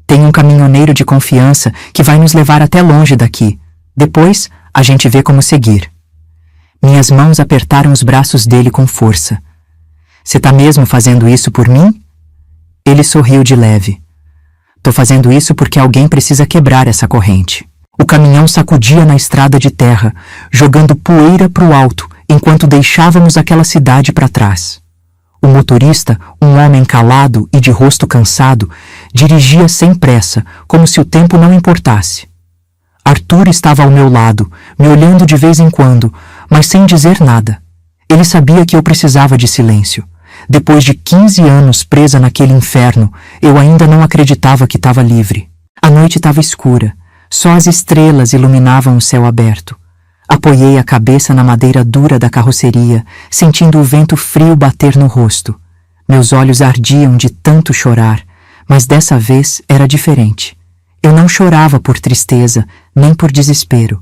Speaker 1: Tem um caminhoneiro de confiança que vai nos levar até longe daqui. Depois, a gente vê como seguir. Minhas mãos apertaram os braços dele com força. Você tá mesmo fazendo isso por mim? Ele sorriu de leve. Tô fazendo isso porque alguém precisa quebrar essa corrente. O caminhão sacudia na estrada de terra, jogando poeira pro alto, enquanto deixávamos aquela cidade para trás. O motorista, um homem calado e de rosto cansado, dirigia sem pressa, como se o tempo não importasse. Arthur estava ao meu lado, me olhando de vez em quando, mas sem dizer nada. Ele sabia que eu precisava de silêncio. Depois de 15 anos presa naquele inferno, eu ainda não acreditava que estava livre. A noite estava escura, só as estrelas iluminavam o céu aberto. Apoiei a cabeça na madeira dura da carroceria, sentindo o vento frio bater no rosto. Meus olhos ardiam de tanto chorar, mas dessa vez era diferente. Eu não chorava por tristeza, nem por desespero.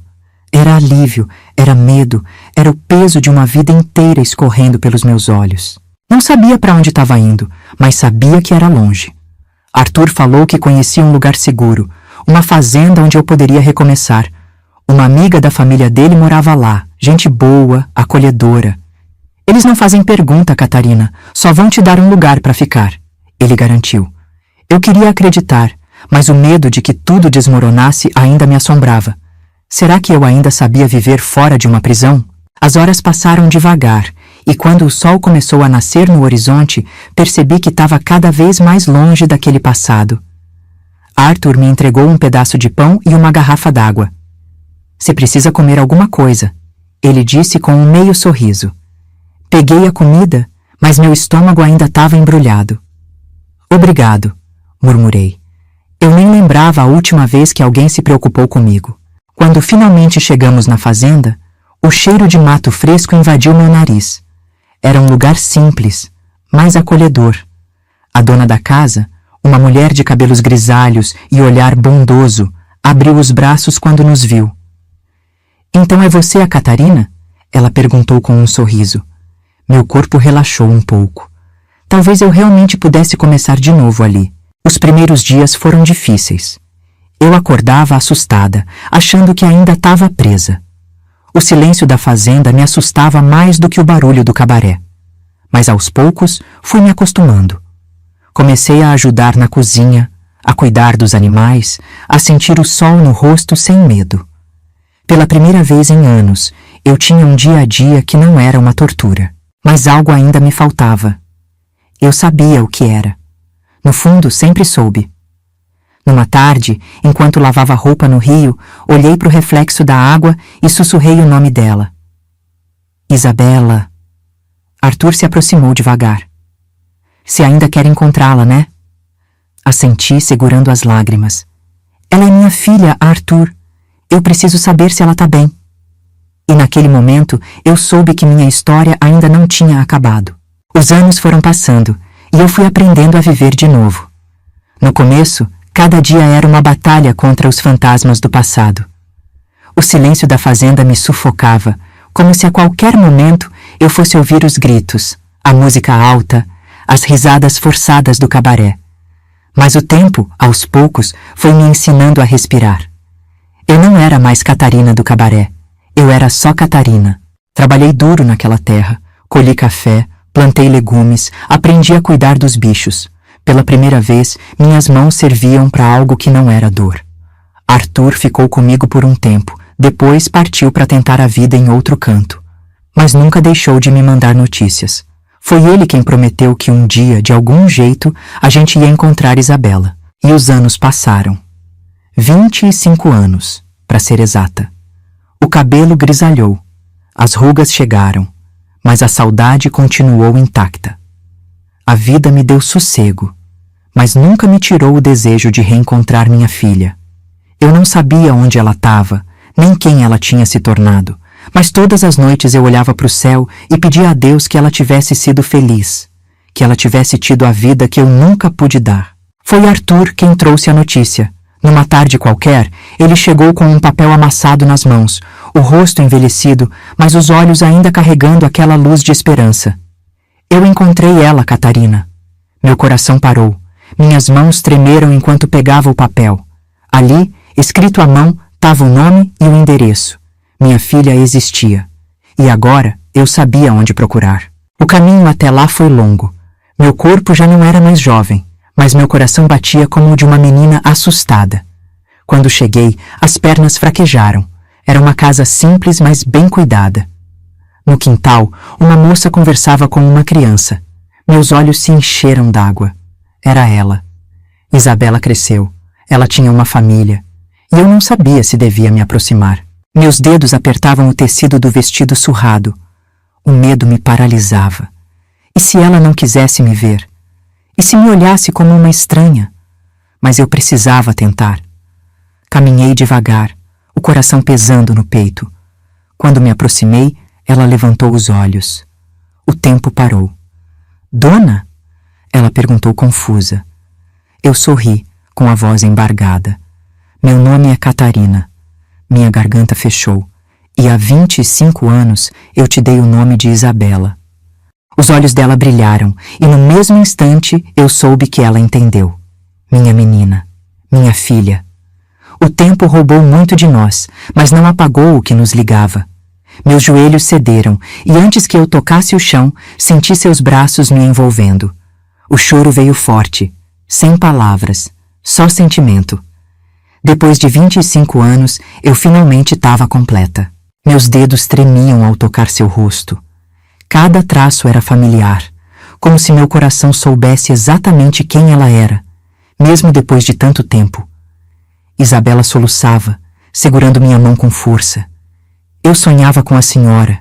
Speaker 1: Era alívio, era medo, era o peso de uma vida inteira escorrendo pelos meus olhos. Não sabia para onde estava indo, mas sabia que era longe. Arthur falou que conhecia um lugar seguro, uma fazenda onde eu poderia recomeçar. Uma amiga da família dele morava lá, gente boa, acolhedora. Eles não fazem pergunta, Catarina, só vão te dar um lugar para ficar, ele garantiu. Eu queria acreditar, mas o medo de que tudo desmoronasse ainda me assombrava. Será que eu ainda sabia viver fora de uma prisão? As horas passaram devagar, e quando o sol começou a nascer no horizonte, percebi que estava cada vez mais longe daquele passado. Arthur me entregou um pedaço de pão e uma garrafa d'água. Você precisa comer alguma coisa, ele disse com um meio sorriso. Peguei a comida, mas meu estômago ainda estava embrulhado. Obrigado, murmurei. Eu nem lembrava a última vez que alguém se preocupou comigo. Quando finalmente chegamos na fazenda, o cheiro de mato fresco invadiu meu nariz. Era um lugar simples, mas acolhedor. A dona da casa, uma mulher de cabelos grisalhos e olhar bondoso, abriu os braços quando nos viu. Então é você a Catarina? Ela perguntou com um sorriso. Meu corpo relaxou um pouco. Talvez eu realmente pudesse começar de novo ali. Os primeiros dias foram difíceis. Eu acordava assustada, achando que ainda estava presa. O silêncio da fazenda me assustava mais do que o barulho do cabaré. Mas aos poucos fui me acostumando. Comecei a ajudar na cozinha, a cuidar dos animais, a sentir o sol no rosto sem medo. Pela primeira vez em anos, eu tinha um dia a dia que não era uma tortura. Mas algo ainda me faltava. Eu sabia o que era. No fundo, sempre soube. Numa tarde, enquanto lavava roupa no rio, olhei para o reflexo da água e sussurrei o nome dela. Isabela. Arthur se aproximou devagar. Se ainda quer encontrá-la, né? Assenti, segurando as lágrimas. Ela é minha filha, Arthur. Eu preciso saber se ela tá bem. E naquele momento, eu soube que minha história ainda não tinha acabado. Os anos foram passando e eu fui aprendendo a viver de novo. No começo, cada dia era uma batalha contra os fantasmas do passado. O silêncio da fazenda me sufocava, como se a qualquer momento eu fosse ouvir os gritos, a música alta, as risadas forçadas do cabaré. Mas o tempo, aos poucos, foi me ensinando a respirar. Eu não era mais Catarina do cabaré. Eu era só Catarina. Trabalhei duro naquela terra, colhi café, plantei legumes, aprendi a cuidar dos bichos. Pela primeira vez, minhas mãos serviam para algo que não era dor. Arthur ficou comigo por um tempo, depois partiu para tentar a vida em outro canto. Mas nunca deixou de me mandar notícias. Foi ele quem prometeu que um dia, de algum jeito, a gente ia encontrar Isabela. E os anos passaram. 25 anos, para ser exata. O cabelo grisalhou, as rugas chegaram, mas a saudade continuou intacta. A vida me deu sossego, mas nunca me tirou o desejo de reencontrar minha filha. Eu não sabia onde ela estava, nem quem ela tinha se tornado, mas todas as noites eu olhava para o céu e pedia a Deus que ela tivesse sido feliz, que ela tivesse tido a vida que eu nunca pude dar. Foi Arthur quem trouxe a notícia. Numa tarde qualquer, ele chegou com um papel amassado nas mãos, o rosto envelhecido, mas os olhos ainda carregando aquela luz de esperança. Eu encontrei ela, Catarina. Meu coração parou. Minhas mãos tremeram enquanto pegava o papel. Ali, escrito à mão, estava o nome e o endereço. Minha filha existia. E agora, eu sabia onde procurar. O caminho até lá foi longo. Meu corpo já não era mais jovem, mas meu coração batia como o de uma menina assustada. Quando cheguei, as pernas fraquejaram. Era uma casa simples, mas bem cuidada. No quintal, uma moça conversava com uma criança. Meus olhos se encheram d'água. Era ela. Isabela cresceu. Ela tinha uma família. E eu não sabia se devia me aproximar. Meus dedos apertavam o tecido do vestido surrado. O medo me paralisava. E se ela não quisesse me ver? E se me olhasse como uma estranha? Mas eu precisava tentar. Caminhei devagar, o coração pesando no peito. Quando me aproximei, ela levantou os olhos. O tempo parou. Dona? Ela perguntou confusa. Eu sorri, com a voz embargada. Meu nome é Catarina. Minha garganta fechou. E há 25 anos eu te dei o nome de Isabela. Os olhos dela brilharam, e no mesmo instante eu soube que ela entendeu. Minha menina, minha filha. O tempo roubou muito de nós, mas não apagou o que nos ligava. Meus joelhos cederam, e antes que eu tocasse o chão, senti seus braços me envolvendo. O choro veio forte, sem palavras, só sentimento. Depois de 25 anos, eu finalmente estava completa. Meus dedos tremiam ao tocar seu rosto. Cada traço era familiar, como se meu coração soubesse exatamente quem ela era, mesmo depois de tanto tempo. Isabela soluçava, segurando minha mão com força. Eu sonhava com a senhora.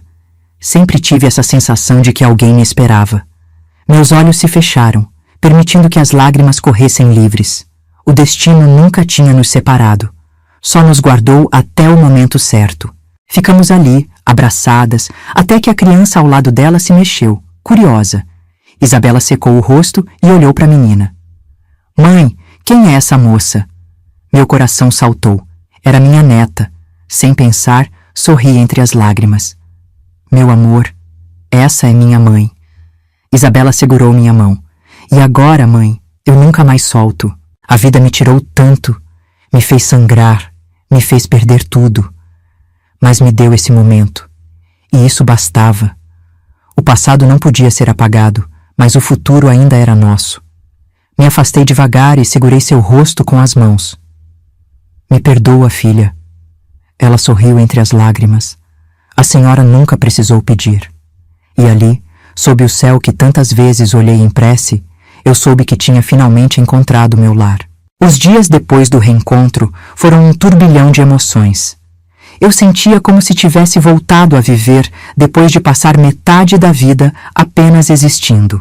Speaker 1: Sempre tive essa sensação de que alguém me esperava. Meus olhos se fecharam, permitindo que as lágrimas corressem livres. O destino nunca tinha nos separado. Só nos guardou até o momento certo. Ficamos ali, abraçadas, até que a criança ao lado dela se mexeu, curiosa. Isabela secou o rosto e olhou para a menina. Mãe, quem é essa moça? Meu coração saltou. Era minha neta. Sem pensar, sorri entre as lágrimas. Meu amor, essa é minha mãe. Isabela segurou minha mão. E agora, mãe, eu nunca mais solto. A vida me tirou tanto. Me fez sangrar. Me fez perder tudo. Mas me deu esse momento. E isso bastava. O passado não podia ser apagado, mas o futuro ainda era nosso. Me afastei devagar e segurei seu rosto com as mãos. Me perdoa, filha. Ela sorriu entre as lágrimas. A senhora nunca precisou pedir. E ali, sob o céu que tantas vezes olhei em prece, eu soube que tinha finalmente encontrado meu lar. Os dias depois do reencontro foram um turbilhão de emoções. Eu sentia como se tivesse voltado a viver depois de passar metade da vida apenas existindo.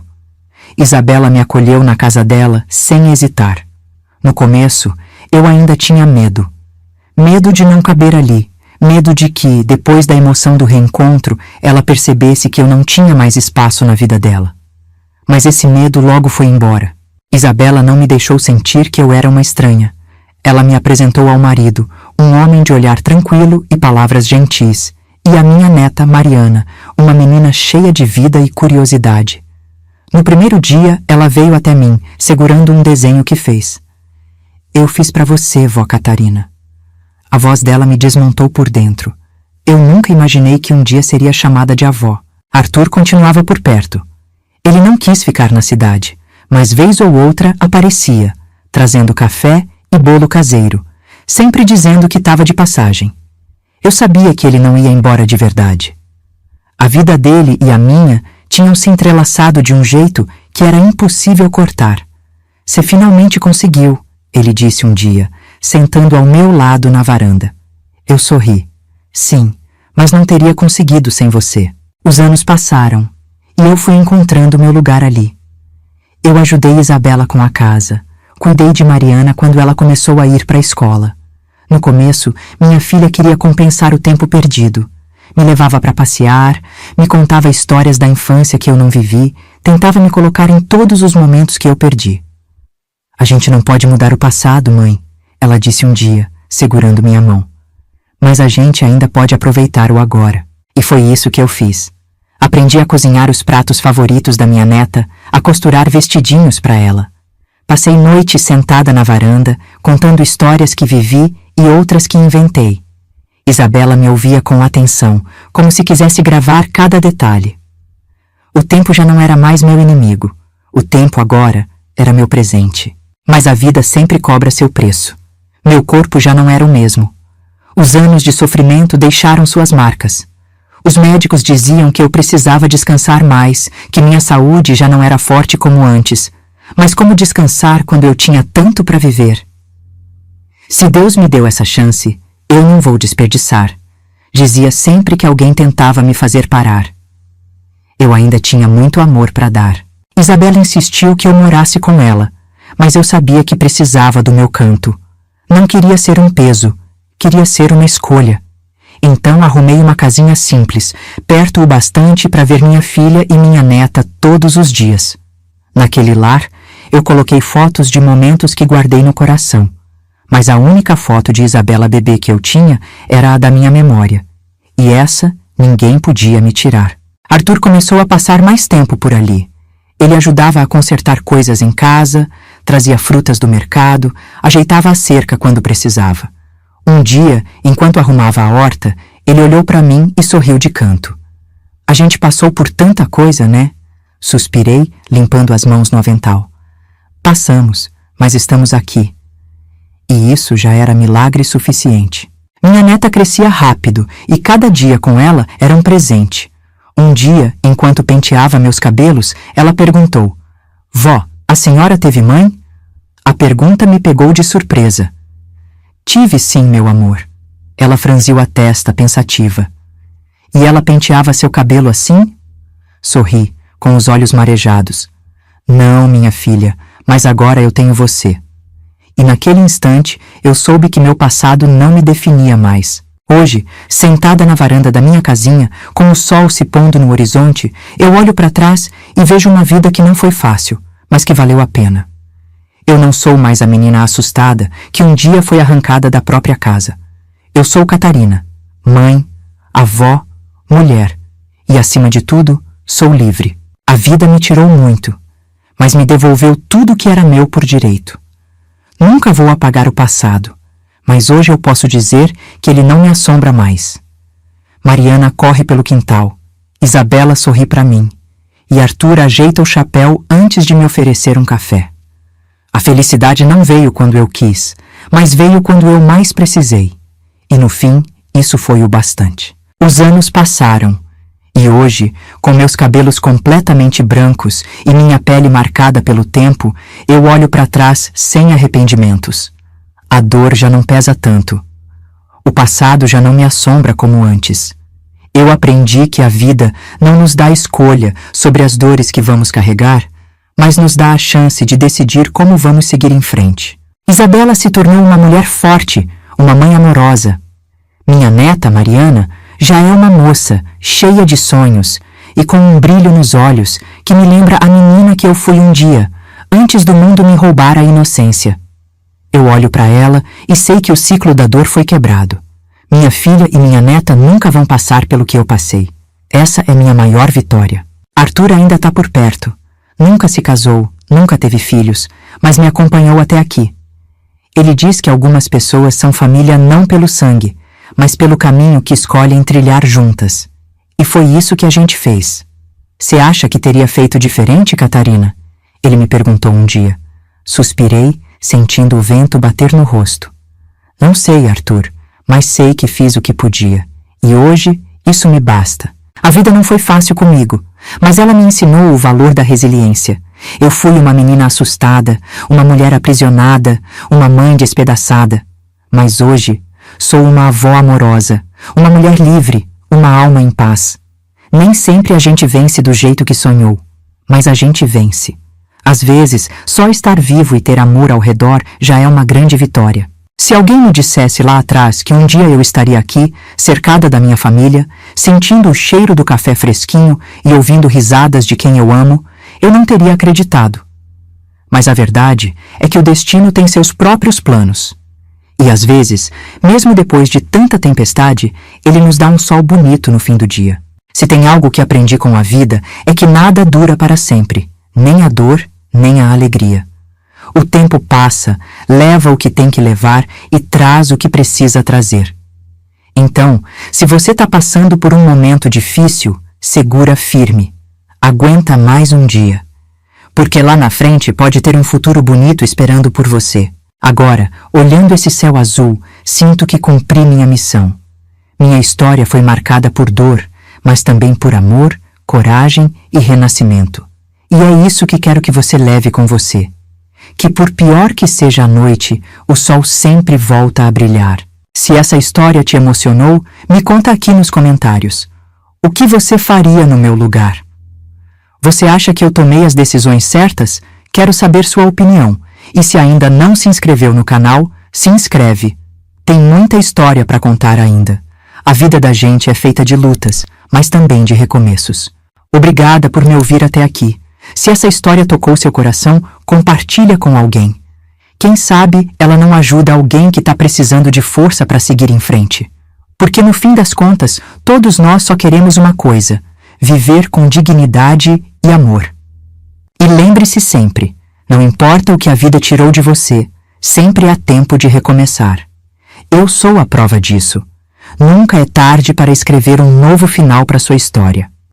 Speaker 1: Isabela me acolheu na casa dela sem hesitar. No começo, eu ainda tinha medo. Medo de não caber ali. Medo de que, depois da emoção do reencontro, ela percebesse que eu não tinha mais espaço na vida dela. Mas esse medo logo foi embora. Isabela não me deixou sentir que eu era uma estranha. Ela me apresentou ao marido, um homem de olhar tranquilo e palavras gentis, e a minha neta, Mariana, uma menina cheia de vida e curiosidade. No primeiro dia, ela veio até mim, segurando um desenho que fez. Eu fiz para você, vó Catarina. A voz dela me desmontou por dentro. Eu nunca imaginei que um dia seria chamada de avó. Arthur continuava por perto. Ele não quis ficar na cidade, mas vez ou outra aparecia, trazendo café e bolo caseiro, sempre dizendo que estava de passagem. Eu sabia que ele não ia embora de verdade. A vida dele e a minha tinham se entrelaçado de um jeito que era impossível cortar. Você finalmente conseguiu, ele disse um dia, sentando ao meu lado na varanda. Eu sorri. Sim, mas não teria conseguido sem você. Os anos passaram, e eu fui encontrando meu lugar ali. Eu ajudei Isabela com a casa, cuidei de Mariana quando ela começou a ir para a escola. No começo, minha filha queria compensar o tempo perdido. Me levava para passear, me contava histórias da infância que eu não vivi, tentava me colocar em todos os momentos que eu perdi. A gente não pode mudar o passado, mãe, ela disse um dia, segurando minha mão. Mas a gente ainda pode aproveitar o agora. E foi isso que eu fiz. Aprendi a cozinhar os pratos favoritos da minha neta, a costurar vestidinhos para ela. Passei noites sentada na varanda, contando histórias que vivi e outras que inventei. Isabela me ouvia com atenção, como se quisesse gravar cada detalhe. O tempo já não era mais meu inimigo. O tempo agora era meu presente. Mas a vida sempre cobra seu preço. Meu corpo já não era o mesmo. Os anos de sofrimento deixaram suas marcas. Os médicos diziam que eu precisava descansar mais, que minha saúde já não era forte como antes. Mas como descansar quando eu tinha tanto para viver? Se Deus me deu essa chance, eu não vou desperdiçar, dizia sempre que alguém tentava me fazer parar. Eu ainda tinha muito amor para dar. Isabela insistiu que eu morasse com ela, mas eu sabia que precisava do meu canto. Não queria ser um peso, queria ser uma escolha. Então arrumei uma casinha simples, perto o bastante para ver minha filha e minha neta todos os dias. Naquele lar, eu coloquei fotos de momentos que guardei no coração. Mas a única foto de Isabela bebê que eu tinha era a da minha memória. E essa ninguém podia me tirar. Arthur começou a passar mais tempo por ali. Ele ajudava a consertar coisas em casa, trazia frutas do mercado, ajeitava a cerca quando precisava. Um dia, enquanto arrumava a horta, ele olhou para mim e sorriu de canto. A gente passou por tanta coisa, né? Suspirei, limpando as mãos no avental. Passamos, mas estamos aqui. E isso já era milagre suficiente. Minha neta crescia rápido e cada dia com ela era um presente. Um dia, enquanto penteava meus cabelos, ela perguntou: Vó, a senhora teve mãe? A pergunta me pegou de surpresa. Tive sim, meu amor. Ela franziu a testa, pensativa. E ela penteava seu cabelo assim? Sorri, com os olhos marejados. Não, minha filha, mas agora eu tenho você. E naquele instante eu soube que meu passado não me definia mais. Hoje, sentada na varanda da minha casinha, com o sol se pondo no horizonte, eu olho para trás e vejo uma vida que não foi fácil, mas que valeu a pena. Eu não sou mais a menina assustada que um dia foi arrancada da própria casa. Eu sou Catarina, mãe, avó, mulher e, acima de tudo, sou livre. A vida me tirou muito, mas me devolveu tudo que era meu por direito. Nunca vou apagar o passado, mas hoje eu posso dizer que ele não me assombra mais. Mariana corre pelo quintal, Isabela sorri para mim, e Arthur ajeita o chapéu antes de me oferecer um café. A felicidade não veio quando eu quis, mas veio quando eu mais precisei. E no fim, isso foi o bastante. Os anos passaram, E hoje, com meus cabelos completamente brancos e minha pele marcada pelo tempo, eu olho para trás sem arrependimentos. A dor já não pesa tanto. O passado já não me assombra como antes. Eu aprendi que a vida não nos dá escolha sobre as dores que vamos carregar, mas nos dá a chance de decidir como vamos seguir em frente. Isabela se tornou uma mulher forte, uma mãe amorosa. Minha neta, Mariana, já é uma moça, cheia de sonhos e com um brilho nos olhos que me lembra a menina que eu fui um dia, antes do mundo me roubar a inocência. Eu olho para ela e sei que o ciclo da dor foi quebrado. Minha filha e minha neta nunca vão passar pelo que eu passei. Essa é minha maior vitória. Arthur ainda está por perto. Nunca se casou, nunca teve filhos, mas me acompanhou até aqui. Ele diz que algumas pessoas são família não pelo sangue, mas pelo caminho que escolhem trilhar juntas. E foi isso que a gente fez. Você acha que teria feito diferente, Catarina? Ele me perguntou um dia. Suspirei, sentindo o vento bater no rosto. Não sei, Arthur, mas sei que fiz o que podia. E hoje, isso me basta. A vida não foi fácil comigo, mas ela me ensinou o valor da resiliência. Eu fui uma menina assustada, uma mulher aprisionada, uma mãe despedaçada. Mas hoje, sou uma avó amorosa, uma mulher livre, uma alma em paz. Nem sempre a gente vence do jeito que sonhou, mas a gente vence. Às vezes, só estar vivo e ter amor ao redor já é uma grande vitória. Se alguém me dissesse lá atrás que um dia eu estaria aqui, cercada da minha família, sentindo o cheiro do café fresquinho e ouvindo risadas de quem eu amo, eu não teria acreditado. Mas a verdade é que o destino tem seus próprios planos. E às vezes, mesmo depois de tanta tempestade, ele nos dá um sol bonito no fim do dia. Se tem algo que aprendi com a vida, é que nada dura para sempre, nem a dor, nem a alegria. O tempo passa, leva o que tem que levar e traz o que precisa trazer. Então, se você está passando por um momento difícil, segura firme. Aguenta mais um dia. Porque lá na frente pode ter um futuro bonito esperando por você. Agora, olhando esse céu azul, sinto que cumpri minha missão. Minha história foi marcada por dor, mas também por amor, coragem e renascimento. E é isso que quero que você leve com você. Que por pior que seja a noite, o sol sempre volta a brilhar. Se essa história te emocionou, me conta aqui nos comentários. O que você faria no meu lugar? Você acha que eu tomei as decisões certas? Quero saber sua opinião. E se ainda não se inscreveu no canal, se inscreve. Tem muita história para contar ainda. A vida da gente é feita de lutas, mas também de recomeços. Obrigada por me ouvir até aqui. Se essa história tocou seu coração, compartilha com alguém. Quem sabe ela não ajuda alguém que está precisando de força para seguir em frente. Porque no fim das contas, todos nós só queremos uma coisa: viver com dignidade e amor. E lembre-se sempre, não importa o que a vida tirou de você, sempre há tempo de recomeçar. Eu sou a prova disso. Nunca é tarde para escrever um novo final para sua história.